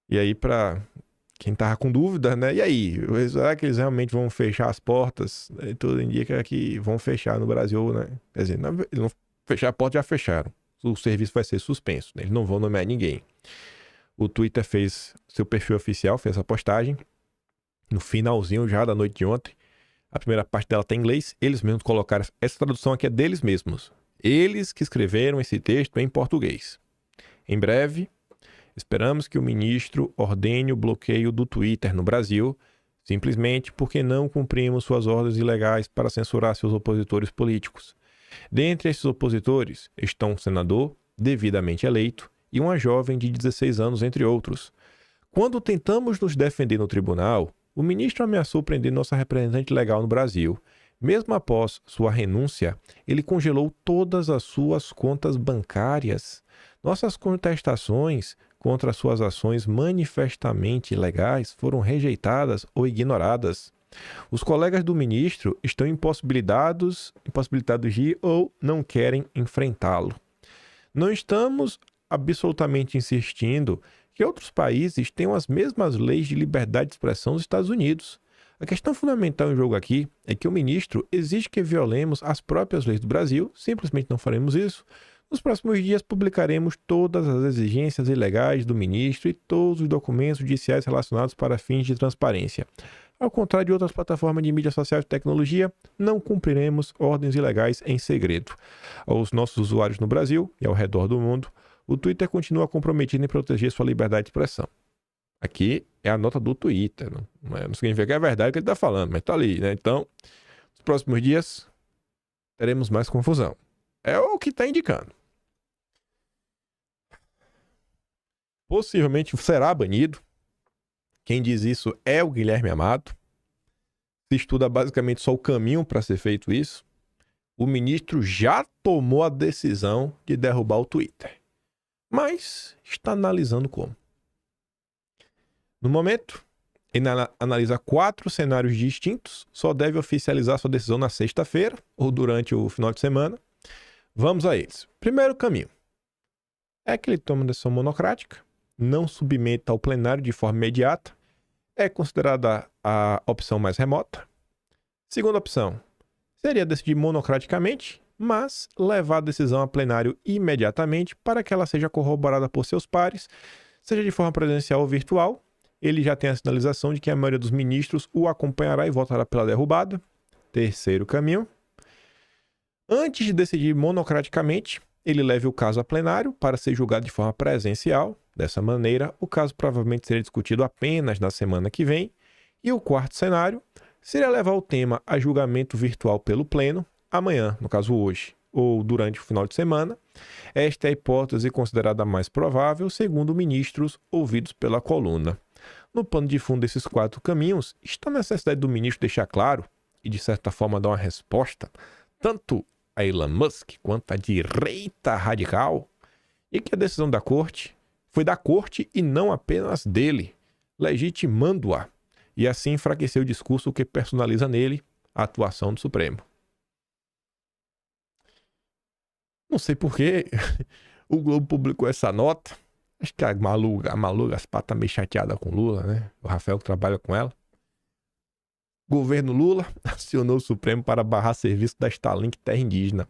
E aí, para quem tava com dúvida, né? E aí, será que eles realmente vão fechar as portas? Tudo indica que vão fechar no Brasil, né? Quer dizer, eles vão fechar a porta, já fecharam. O serviço vai ser suspenso, né? Eles não vão nomear ninguém. O Twitter fez seu perfil oficial, fez essa postagem no finalzinho já da noite de ontem. A primeira parte dela tá em inglês. Eles mesmos colocaram, essa tradução aqui é deles mesmos. Eles que escreveram esse texto em português. Em breve, esperamos que o ministro ordene o bloqueio do Twitter no Brasil, simplesmente porque não cumprimos suas ordens ilegais para censurar seus opositores políticos. Dentre esses opositores estão um senador devidamente eleito e uma jovem de 16 anos, entre outros. Quando tentamos nos defender no tribunal, o ministro ameaçou prender nossa representante legal no Brasil. Mesmo após sua renúncia, ele congelou todas as suas contas bancárias. Nossas contestações contra suas ações manifestamente ilegais foram rejeitadas ou ignoradas. Os colegas do ministro estão impossibilitados de ir ou não querem enfrentá-lo. Não estamos absolutamente insistindo que outros países tenham as mesmas leis de liberdade de expressão dos Estados Unidos. A questão fundamental em jogo aqui é que o ministro exige que violemos as próprias leis do Brasil, simplesmente não faremos isso. Nos próximos dias publicaremos todas as exigências ilegais do ministro e todos os documentos judiciais relacionados para fins de transparência. Ao contrário de outras plataformas de mídia social e tecnologia, não cumpriremos ordens ilegais em segredo. Aos nossos usuários no Brasil e ao redor do mundo, o Twitter continua comprometido em proteger sua liberdade de expressão. Aqui é a nota do Twitter. Não significa que é verdade o que ele está falando, mas está ali, né? Então, nos próximos dias, teremos mais confusão. É o que está indicando. Possivelmente será banido. Quem diz isso é o Guilherme Amado. Se estuda basicamente só o caminho para ser feito isso. O ministro já tomou a decisão de derrubar o Twitter, mas está analisando como. No momento, ele analisa 4 cenários distintos, só deve oficializar sua decisão na sexta-feira ou durante o final de semana. Vamos a eles. Primeiro caminho é que ele toma uma decisão monocrática, não submeta ao plenário de forma imediata, é considerada a opção mais remota. Segunda opção seria decidir monocraticamente, mas levar a decisão a plenário imediatamente para que ela seja corroborada por seus pares, seja de forma presencial ou virtual. Ele já tem a sinalização de que a maioria dos ministros o acompanhará e votará pela derrubada. Terceiro caminho. Antes de decidir monocraticamente, ele leve o caso a plenário para ser julgado de forma presencial. Dessa maneira, o caso provavelmente será discutido apenas na semana que vem. E o quarto cenário seria levar o tema a julgamento virtual pelo Pleno, amanhã, no caso hoje, ou durante o final de semana. Esta é a hipótese considerada mais provável, segundo ministros ouvidos pela coluna. No pano de fundo desses 4 caminhos, está a necessidade do ministro deixar claro, e de certa forma dar uma resposta, tanto a Elon Musk quanto à direita radical, e que a decisão da corte foi da corte e não apenas dele, legitimando-a, e assim enfraquecer o discurso que personaliza nele a atuação do Supremo. Não sei por que o Globo publicou essa nota. Acho que a Malu Gaspar tá meio chateada com Lula, né? O Rafael que trabalha com ela. Governo Lula acionou o Supremo para barrar serviço da Starlink Terra Indígena.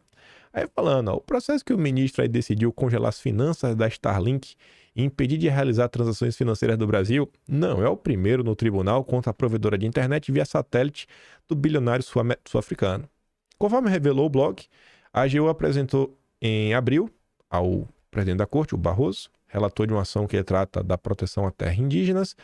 Aí falando, o processo que o ministro aí decidiu congelar as finanças da Starlink e impedir de realizar transações financeiras do Brasil, não é o primeiro no tribunal contra a provedora de internet via satélite do bilionário sul-africano. Conforme revelou o blog, a AGU apresentou em abril ao presidente da corte, o Barroso, relator de uma ação que trata da proteção a terras indígenas,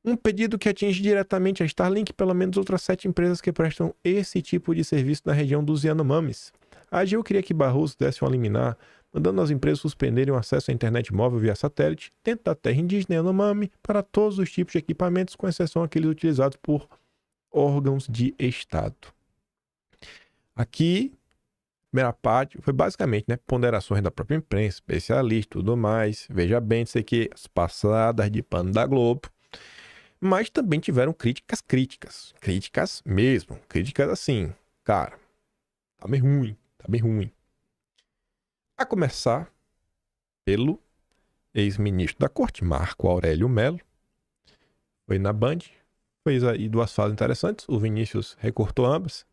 um pedido que atinge diretamente a Starlink e pelo menos outras 7 empresas que prestam esse tipo de serviço na região dos Yanomamis. A AGU queria que Barroso desse uma liminar, mandando as empresas suspenderem o acesso à internet móvel via satélite dentro da terra indígena Yanomami para todos os tipos de equipamentos, com exceção aqueles utilizados por órgãos de Estado. Aqui, a primeira parte foi basicamente, né, ponderações da própria imprensa, especialista, tudo mais. Veja bem, isso aqui, as passadas de pano da Globo. Mas também tiveram críticas mesmo, críticas assim, cara, tá bem ruim. A começar pelo ex-ministro da corte, Marco Aurélio Mello, foi na Band, fez aí 2 falas interessantes, o Vinícius recortou ambas.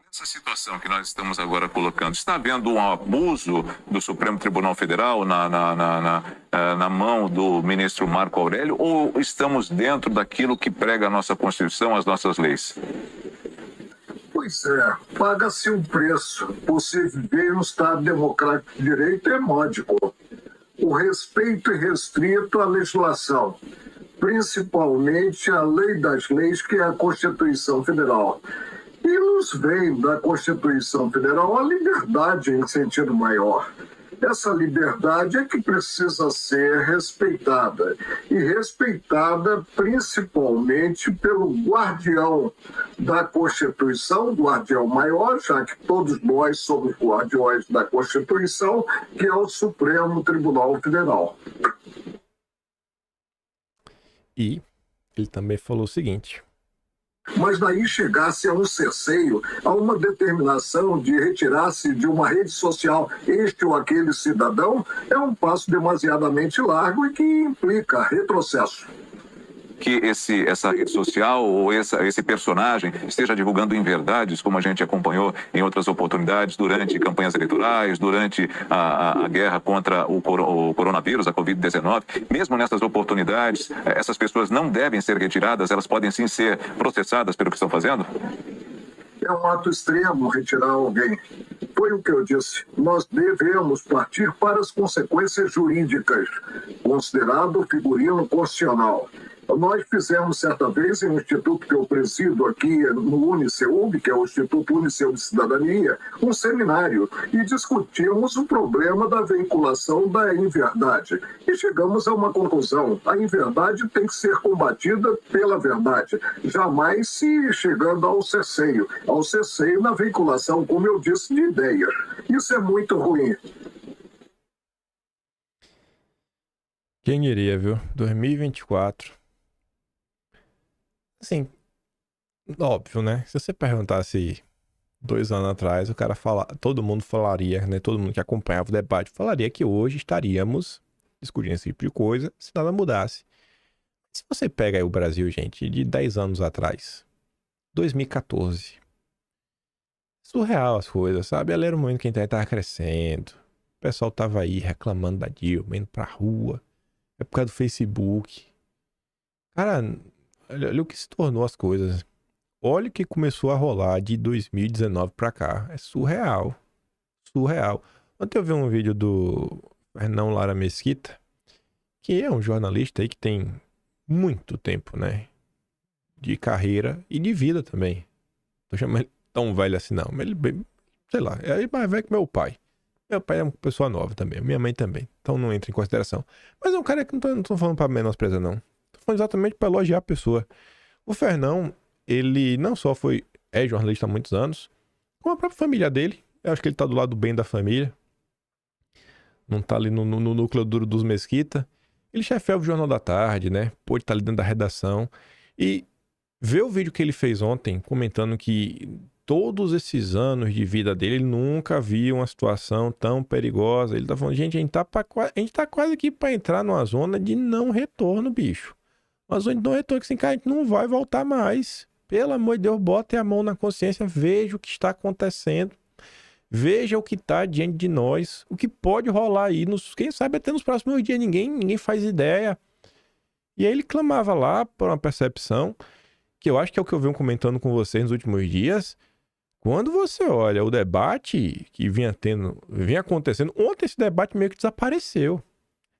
Essa situação que nós estamos agora colocando, está havendo um abuso do Supremo Tribunal Federal na mão do ministro Marco Aurélio, ou estamos dentro daquilo que prega a nossa Constituição, as nossas leis? Pois é, paga-se um preço por se viver em um Estado democrático de direito é módico. O respeito irrestrito à legislação, principalmente à lei das leis, que é a Constituição Federal. E nos vem da Constituição Federal a liberdade em sentido maior. Essa liberdade é que precisa ser respeitada. E respeitada principalmente pelo guardião da Constituição, guardião maior, já que todos nós somos guardiões da Constituição, que é o Supremo Tribunal Federal. E ele também falou o seguinte: mas daí chegasse a um cerceio, a uma determinação de retirar-se de uma rede social este ou aquele cidadão, é um passo demasiadamente largo e que implica retrocesso. Que essa rede social ou esse personagem esteja divulgando inverdades, como a gente acompanhou em outras oportunidades durante campanhas eleitorais, durante a guerra contra o coronavírus, a Covid-19. Mesmo nessas oportunidades, essas pessoas não devem ser retiradas, elas podem sim ser processadas pelo que estão fazendo? É um ato extremo retirar alguém. Foi o que eu disse. Nós devemos partir para as consequências jurídicas, considerado figurino constitucional. Nós fizemos certa vez em um instituto que eu presido aqui no Uniceub, que é o Instituto Uniceub de Cidadania, um seminário e discutimos o problema da veiculação da inverdade. E chegamos a uma conclusão: a inverdade tem que ser combatida pela verdade, jamais se chegando ao cerceio na veiculação, como eu disse, de ideias. Isso é muito ruim. Quem diria, viu? 2024. Assim, óbvio, né? Se você perguntasse 2 anos atrás, todo mundo falaria, né? Todo mundo que acompanhava o debate falaria que hoje estaríamos discutindo esse tipo de coisa se nada mudasse. Se você pega aí o Brasil, gente, de 10 anos atrás, 2014, surreal as coisas, sabe? Ali era um momento que a internet tava crescendo, o pessoal tava aí reclamando da Dilma, indo pra rua, época do Facebook. Cara, olha o que se tornou as coisas. Olha o que começou a rolar de 2019 pra cá. É surreal. Surreal. Ontem eu vi um vídeo do Fernão Lara Mesquita, que é um jornalista aí que tem muito tempo, né? De carreira e de vida também. Tô chamando ele tão velho assim não, mas ele bem, sei lá, é mais velho que meu pai. Meu pai é uma pessoa nova também, minha mãe também, então não entra em consideração. Mas é um cara que não tô falando pra menosprezar não. Tô falando exatamente pra elogiar a pessoa. O Fernão, ele não só é jornalista há muitos anos, como a própria família dele. Eu acho que ele tá do lado bem da família. Não tá ali no núcleo duro dos Mesquita. Ele chefeia o Jornal da Tarde, né? Pode estar ali dentro da redação. E ver o vídeo que ele fez ontem, comentando que todos esses anos de vida dele, ele nunca viu uma situação tão perigosa. Ele tá falando, gente, a gente tá quase aqui pra entrar numa zona de não retorno, bicho. Uma zona de não retorno, que assim, cara, a gente não vai voltar mais. Pelo amor de Deus, botem a mão na consciência, veja o que está acontecendo. Veja o que está diante de nós, o que pode rolar aí, quem sabe até nos próximos dias, ninguém faz ideia. E aí ele clamava lá por uma percepção, que eu acho que é o que eu venho comentando com vocês nos últimos dias. Quando você olha o debate que vinha acontecendo, ontem esse debate meio que desapareceu.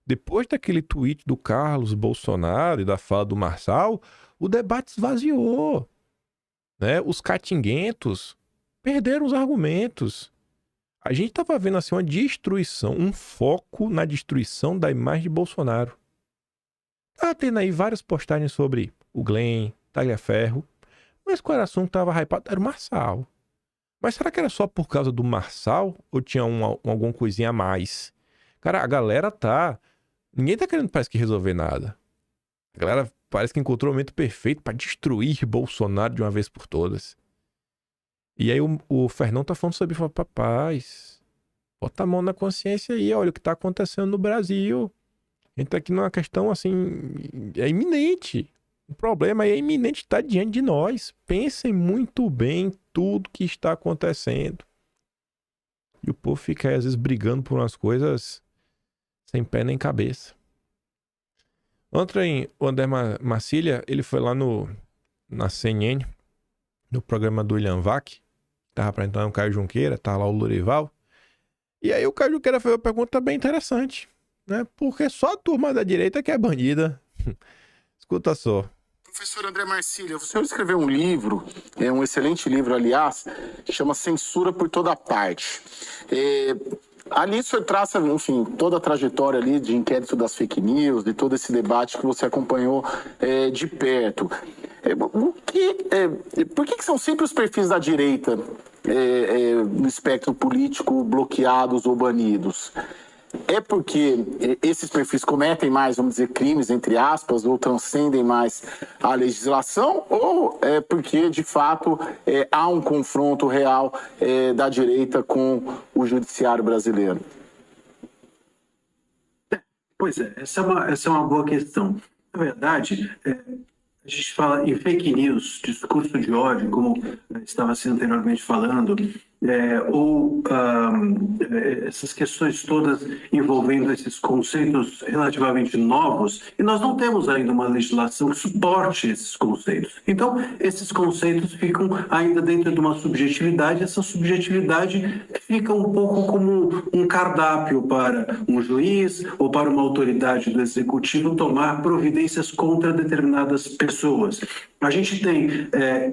Depois daquele tweet do Carlos Bolsonaro e da fala do Marçal, o debate esvaziou, né? Os catinguentos perderam os argumentos. A gente estava vendo assim uma destruição, um foco na destruição da imagem de Bolsonaro. Tá tendo aí várias postagens sobre o Glenn, Tagliaferro, mas qual era o assunto que estava hypado? Era o Marçal. Mas será que era só por causa do Marçal ou tinha alguma coisinha a mais? Cara, a galera ninguém tá querendo, parece que, resolver nada. A galera parece que encontrou o momento perfeito para destruir Bolsonaro de uma vez por todas. E aí o Fernão tá falando sobre, rapaz, bota a mão na consciência aí, olha o que tá acontecendo no Brasil. A gente tá aqui numa questão assim, é iminente. O problema é iminente, está diante de nós. Pensem muito bem tudo que está acontecendo. E o povo fica aí, às vezes, brigando por umas coisas sem pé nem cabeça. Ontem, o André Marcília, ele foi lá na CNN, no programa do William Vac. Tava apresentando o Caio Junqueira, tava lá o Lorival. E aí o Caio Junqueira fez uma pergunta bem interessante, né? Porque só a turma da direita que é bandida. Escuta só. Professor André Marcília, o senhor escreveu um livro, um excelente livro, aliás, que chama Censura por Toda Parte. Ali o senhor traça, enfim, toda a trajetória ali de inquérito das fake news, de todo esse debate que você acompanhou de perto. Por que são sempre os perfis da direita no espectro político bloqueados ou banidos? é porque esses perfis cometem mais, vamos dizer, crimes, entre aspas, ou transcendem mais a legislação, ou é porque, de fato, há um confronto real da direita com o judiciário brasileiro? Pois é, essa é uma boa questão. Na verdade, a gente fala em fake news, discurso de ódio, como estava sendo anteriormente falando, essas questões todas envolvendo esses conceitos relativamente novos, e nós não temos ainda uma legislação que suporte esses conceitos. Então, esses conceitos ficam ainda dentro de uma subjetividade, essa subjetividade fica um pouco como um cardápio para um juiz ou para uma autoridade do executivo tomar providências contra determinadas pessoas. A gente tem,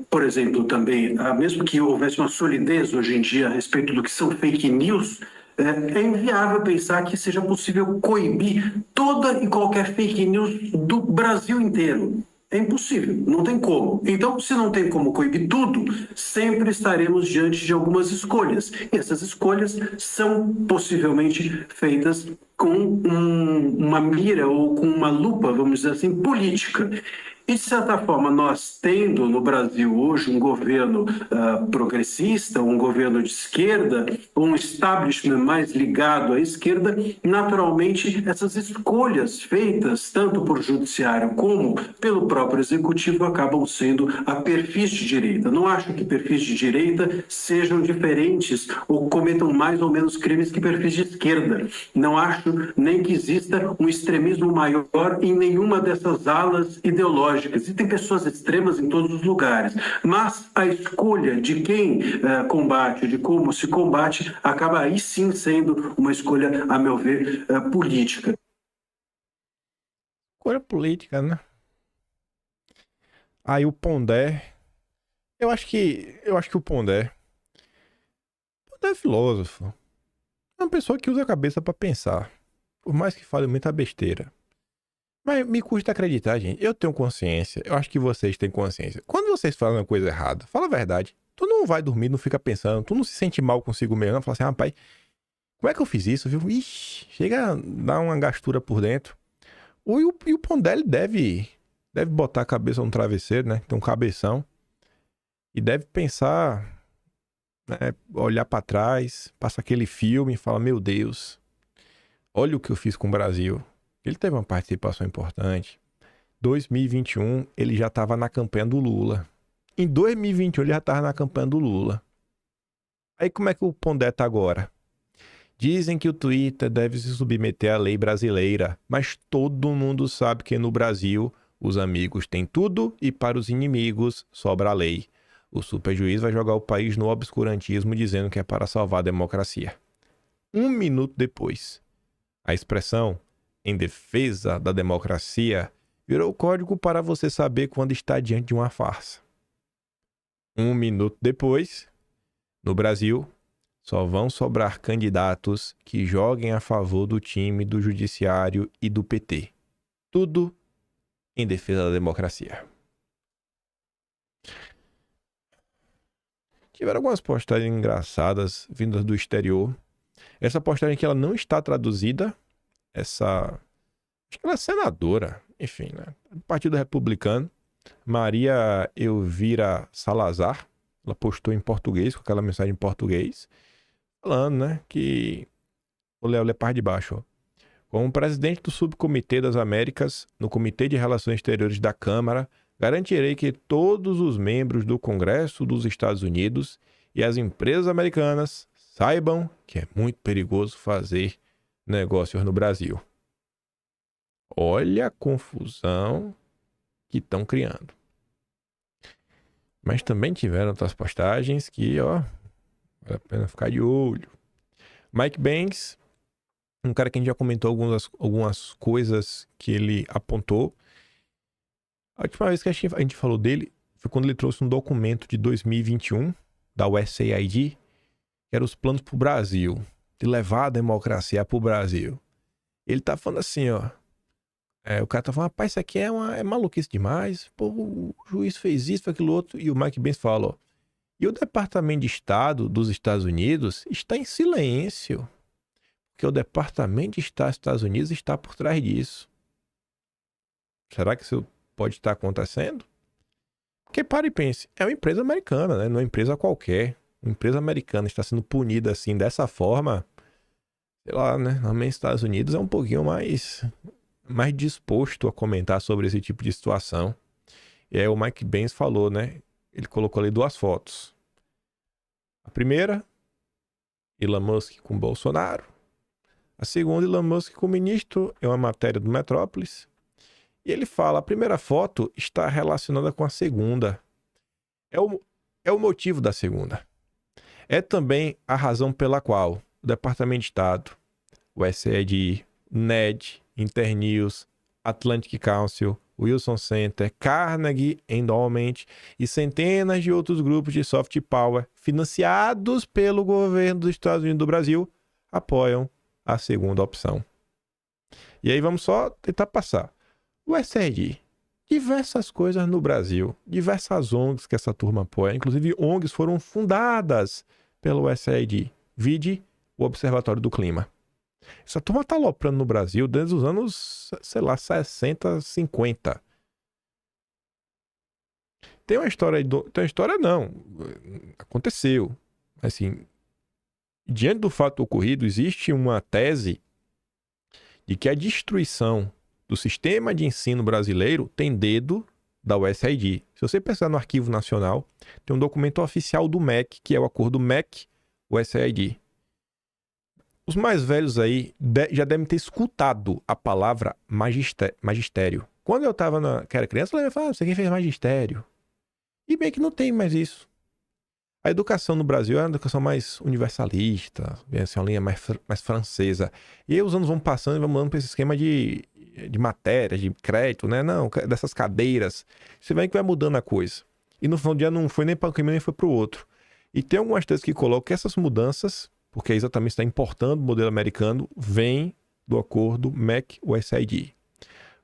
por exemplo, também, mesmo que houvesse uma solidez hoje em dia a respeito do que são fake news, é inviável pensar que seja possível coibir toda e qualquer fake news do Brasil inteiro. É impossível, não tem como. Então, se não tem como coibir tudo, sempre estaremos diante de algumas escolhas. E essas escolhas são possivelmente feitas com uma mira ou com uma lupa, vamos dizer assim, política. E, de certa forma, nós tendo no Brasil hoje um governo progressista, um governo de esquerda, um establishment mais ligado à esquerda, naturalmente essas escolhas feitas tanto por judiciário como pelo próprio executivo acabam sendo a perfis de direita. Não acho que perfis de direita sejam diferentes ou cometam mais ou menos crimes que perfis de esquerda. Não acho nem que exista um extremismo maior em nenhuma dessas alas ideológicas. E tem pessoas extremas em todos os lugares. Mas a escolha de quem combate, de como se combate, acaba aí sim sendo uma escolha, a meu ver, política. Escolha política, né? Aí o Pondé. Eu acho que o Pondé é filósofo. É uma pessoa que usa a cabeça pra pensar. Por mais que fale muita besteira. Mas me custa acreditar, gente. Eu tenho consciência. Eu acho que vocês têm consciência. Quando vocês falam uma coisa errada, fala a verdade. Tu não vai dormir, não fica pensando. Tu não se sente mal consigo mesmo. Não fala assim, rapaz, como é que eu fiz isso, viu? Ixi, chega a dar uma gastura por dentro. E o Pondé, ele deve botar a cabeça no travesseiro, né? Tem um cabeção. E deve pensar, né? Olhar pra trás, passa aquele filme e fala, meu Deus, olha o que eu fiz com o Brasil. Ele teve uma participação importante. 2021, ele já estava na campanha do Lula. Em 2021, ele já estava na campanha do Lula. Aí como é que o Pondé está agora? Dizem que o Twitter deve se submeter à lei brasileira, mas todo mundo sabe que no Brasil os amigos têm tudo e para os inimigos sobra a lei. O superjuiz vai jogar o país no obscurantismo dizendo que é para salvar a democracia. 1 minuto depois, a expressão em defesa da democracia virou código para você saber quando está diante de uma farsa. 1 minuto depois, no Brasil, só vão sobrar candidatos que joguem a favor do time do judiciário e do PT. Tudo em defesa da democracia. Tiveram algumas postagens engraçadas vindas do exterior. Essa postagem aqui ela não está traduzida. Acho que ela é senadora, enfim, né? Do Partido Republicano, Maria Elvira Salazar, ela postou em português, com aquela mensagem em português, falando, né, que vou ler a parte de baixo, ó. Como presidente do Subcomitê das Américas, no Comitê de Relações Exteriores da Câmara, garantirei que todos os membros do Congresso dos Estados Unidos e as empresas americanas saibam que é muito perigoso fazer negócios no Brasil. Olha a confusão que estão criando. Mas também tiveram outras postagens que, ó, vale a pena ficar de olho. Mike Banks, um cara que a gente já comentou algumas coisas que ele apontou. A última vez que a gente falou dele foi quando ele trouxe um documento de 2021 da USAID, que era os planos para o Brasil, de levar a democracia para o Brasil. Ele tá falando assim, ó. O cara tá falando, rapaz, isso aqui é maluquice demais. Pô, o juiz fez isso, fez aquilo outro. E o Mike Banks fala, ó. E o Departamento de Estado dos Estados Unidos está em silêncio. porque o Departamento de Estado dos Estados Unidos está por trás disso. Será que isso pode estar acontecendo? Porque para e pense, é uma empresa americana, né? Não é uma empresa qualquer. Uma empresa americana está sendo punida assim, dessa forma, sei lá, né? Normalmente os Estados Unidos é um pouquinho mais disposto a comentar sobre esse tipo de situação. E aí o Mike Pence falou, né? Ele colocou ali 2 fotos. A primeira, Elon Musk com Bolsonaro. A segunda, Elon Musk com o ministro. É uma matéria do Metrópolis. E ele fala, a primeira foto está relacionada com a segunda. É o motivo da segunda. É também a razão pela qual o Departamento de Estado, o SED, NED, Internews, Atlantic Council, Wilson Center, Carnegie Endowment e centenas de outros grupos de soft power financiados pelo governo dos Estados Unidos do Brasil apoiam a segunda opção. E aí vamos só tentar passar. O SRD, diversas coisas no Brasil, diversas ONGs que essa turma apoia, inclusive ONGs foram fundadas pelo SRD. Vide o Observatório do Clima. Essa turma tá aloprando no Brasil desde os anos, sei lá, 60, 50. Tem uma história aí, tem uma história não, aconteceu. Assim, diante do fato ocorrido, existe uma tese de que a destruição do sistema de ensino brasileiro tem dedo da USAID. Se você pensar no Arquivo Nacional, tem um documento oficial do MEC, que é o acordo MEC-USAID. Os mais velhos aí já devem ter escutado a palavra magistério. Quando eu era criança, eu falava, você quem fez magistério? E bem que não tem mais isso. A educação no Brasil é uma educação mais universalista, assim, uma linha mais francesa. E aí os anos vão passando e vão mudando para esse esquema de matéria, de crédito, né? Não, dessas cadeiras. Você vê que vai mudando a coisa. E no final do dia não foi nem para um caminho, nem foi para o outro. E tem algumas teses que colocam que essas mudanças, porque exatamente está importando o modelo americano, vem do acordo MEC-USAID.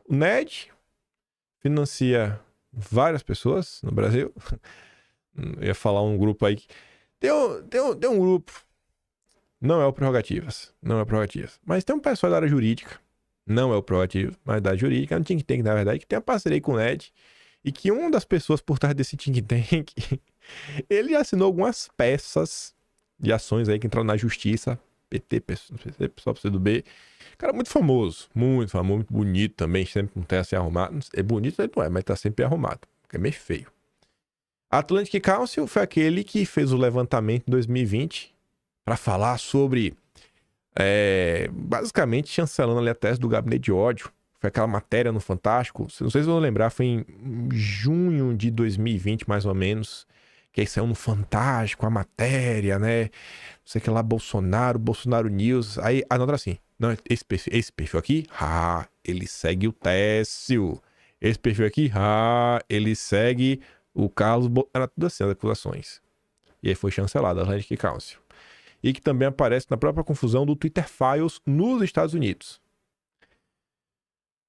O NED financia várias pessoas no Brasil. Eu ia falar um grupo aí. Tem um grupo. Não é o Prerrogativas. Não é o Prerrogativas. Mas tem um pessoal da área jurídica. Não é o Prerrogativas, mas da jurídica. É um think tank, na verdade, que tem uma parceria com o NED. E que uma das pessoas por trás desse think tank, ele assinou algumas peças de ações aí que entraram na justiça. PT, pessoal do B. Cara, muito famoso. Muito famoso, muito bonito também. Sempre com terra assim arrumado. É bonito, ele não é, mas tá sempre arrumado. Porque é meio feio. A Atlantic Council foi aquele que fez o levantamento em 2020 para falar sobre, basicamente, chancelando ali a tese do gabinete de ódio. Foi aquela matéria no Fantástico, não sei se vocês vão lembrar, foi em junho de 2020, mais ou menos, que aí saiu no Fantástico a matéria, né? Não sei o que lá, Bolsonaro News. Aí anota assim, não, esse perfil aqui, ele segue o Técio. Esse perfil aqui, ele segue o Carlos, era tudo assim, as acusações. E aí foi chancelado a Atlantic Council. E que também aparece na própria confusão do Twitter Files nos Estados Unidos.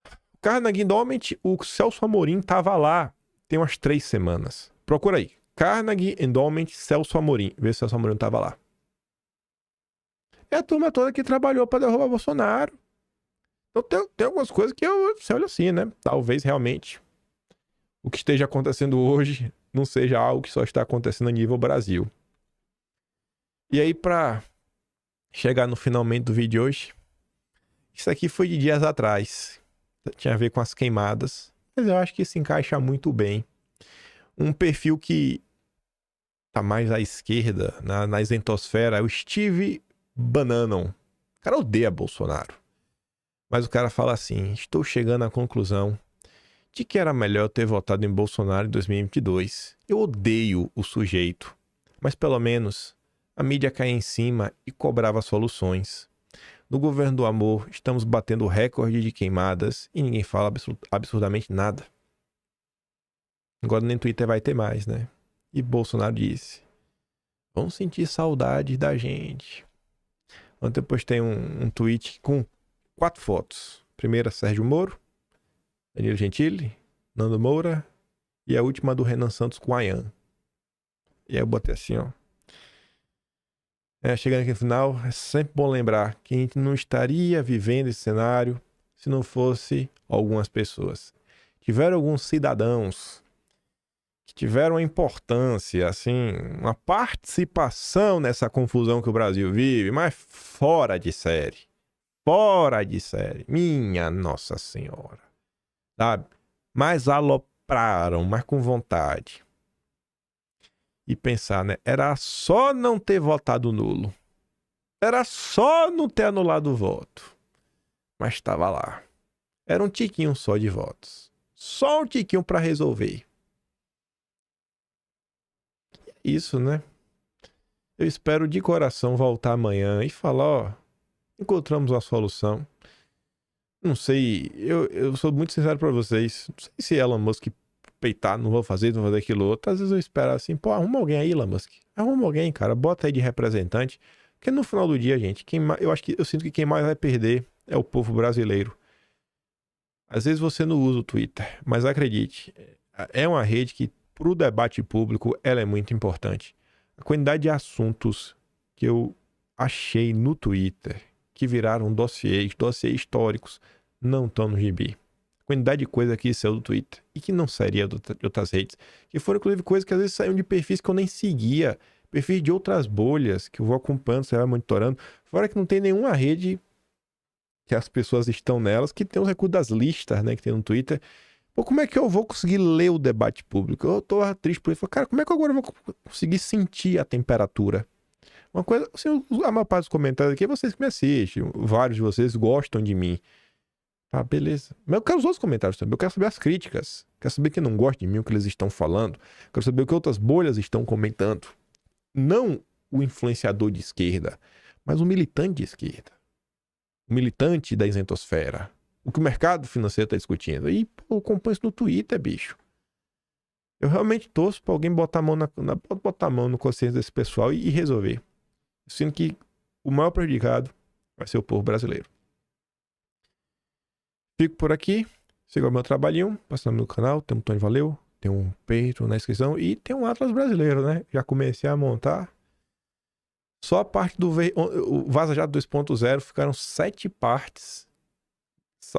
O Carnegie Endowment, o Celso Amorim tava lá tem umas 3 semanas. Procura aí. Carnegie Endowment, Celso Amorim. Vê se o Celso Amorim tava lá. É a turma toda que trabalhou para derrubar Bolsonaro. Então tem algumas coisas que você olha assim, né? Talvez realmente o que esteja acontecendo hoje não seja algo que só está acontecendo a nível Brasil. E aí, para chegar no finalmente do vídeo de hoje, isso aqui foi de dias atrás. Tinha a ver com as queimadas, mas eu acho que se encaixa muito bem. Um perfil que tá mais à esquerda, na isentosfera, é o Steve Bannon. O cara odeia Bolsonaro. Mas o cara fala assim, estou chegando à conclusão de que era melhor ter votado em Bolsonaro em 2022. Eu odeio o sujeito, mas pelo menos a mídia caía em cima e cobrava soluções. No governo do amor, estamos batendo recorde de queimadas e ninguém fala absurdamente nada. Agora nem Twitter vai ter mais, né? E Bolsonaro disse, vão sentir saudade da gente. Ontem eu postei um tweet com 4 fotos. Primeira, Sérgio Moro, Danilo Gentili, Nando Moura e a última do Renan Santos com a Ayan. E aí eu botei assim, ó. Chegando aqui no final, é sempre bom lembrar que a gente não estaria vivendo esse cenário se não fosse algumas pessoas. Tiveram alguns cidadãos que tiveram uma importância, assim, uma participação nessa confusão que o Brasil vive, mas fora de série. Fora de série. Minha Nossa Senhora. Sabe? Mas alopraram, mas com vontade. E pensar, né? Era só não ter votado nulo. Era só não ter anulado o voto. Mas estava lá. Era um tiquinho só de votos. Só um tiquinho para resolver. Isso, né? Eu espero de coração voltar amanhã e falar, ó, encontramos uma solução. Não sei, eu sou muito sincero pra vocês. Não sei se Elon Musk peitar, não vou fazer aquilo outro. Às vezes eu espero assim, pô, arruma alguém aí, Elon Musk. Arruma alguém, cara, bota aí de representante. Porque no final do dia, gente, eu sinto que quem mais vai perder é o povo brasileiro. Às vezes você não usa o Twitter, mas acredite, é uma rede que pro debate público ela é muito importante. A quantidade de assuntos que eu achei no Twitter que viraram dossiês históricos, não estão no gibi. A quantidade de coisa que saiu do Twitter e que não sairia de outras redes, que foram inclusive coisas que às vezes saíam de perfis que eu nem seguia, perfis de outras bolhas que eu vou acompanhando, você vai monitorando, fora que não tem nenhuma rede que as pessoas estão nelas, que tem os recursos das listas, né, que tem no Twitter. Pô, como é que eu vou conseguir ler o debate público? Eu tô triste por isso. Cara, como é que agora eu vou conseguir sentir a temperatura? Uma coisa, assim, a maior parte dos comentários aqui é vocês que me assistem. Vários de vocês gostam de mim. Tá, beleza. Mas eu quero os outros comentários também. Eu quero saber as críticas. Quero saber quem não gosta de mim, o que eles estão falando. Quero saber o que outras bolhas estão comentando. Não o influenciador de esquerda, mas o militante de esquerda. O militante da isentosfera. O que o mercado financeiro está discutindo. E, pô, eu acompanho isso no Twitter, bicho. Eu realmente torço pra alguém botar a mão no consciência desse pessoal e resolver. Eu sinto que o maior prejudicado vai ser o povo brasileiro. Fico por aqui. Siga o meu trabalhinho. Passando no canal. Tem um Tony Valeu. Tem um Patreon na inscrição. E tem um Atlas brasileiro, né? Já comecei a montar. Só a parte do Vaza Jato 2.0 ficaram 7 partes.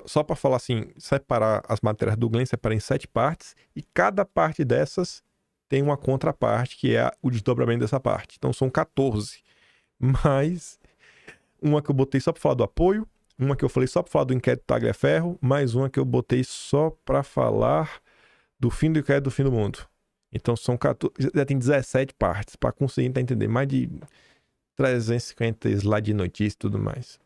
Só para falar assim, separar as matérias do Glenn, separar em 7 partes. E cada parte dessas tem uma contraparte, que é o desdobramento dessa parte. Então são 14. Mais uma que eu botei só para falar do apoio. Uma que eu falei só para falar do inquérito Tagliaferro. Mais uma que eu botei só para falar do fim do inquérito do fim do mundo. Então são 14. Já tem 17 partes. Para conseguir entender mais de 350 slides de notícia e tudo mais.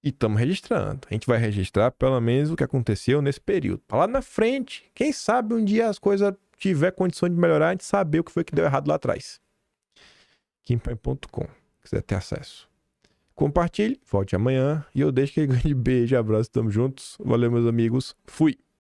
E estamos registrando. A gente vai registrar pelo menos o que aconteceu nesse período. Pra lá na frente, quem sabe um dia as coisas tiver condição de melhorar, a gente saber o que foi que deu errado lá atrás. Kimpai.com, quiser ter acesso. Compartilhe, volte amanhã e eu deixo aquele grande beijo, abraço, tamo juntos. Valeu, meus amigos. Fui!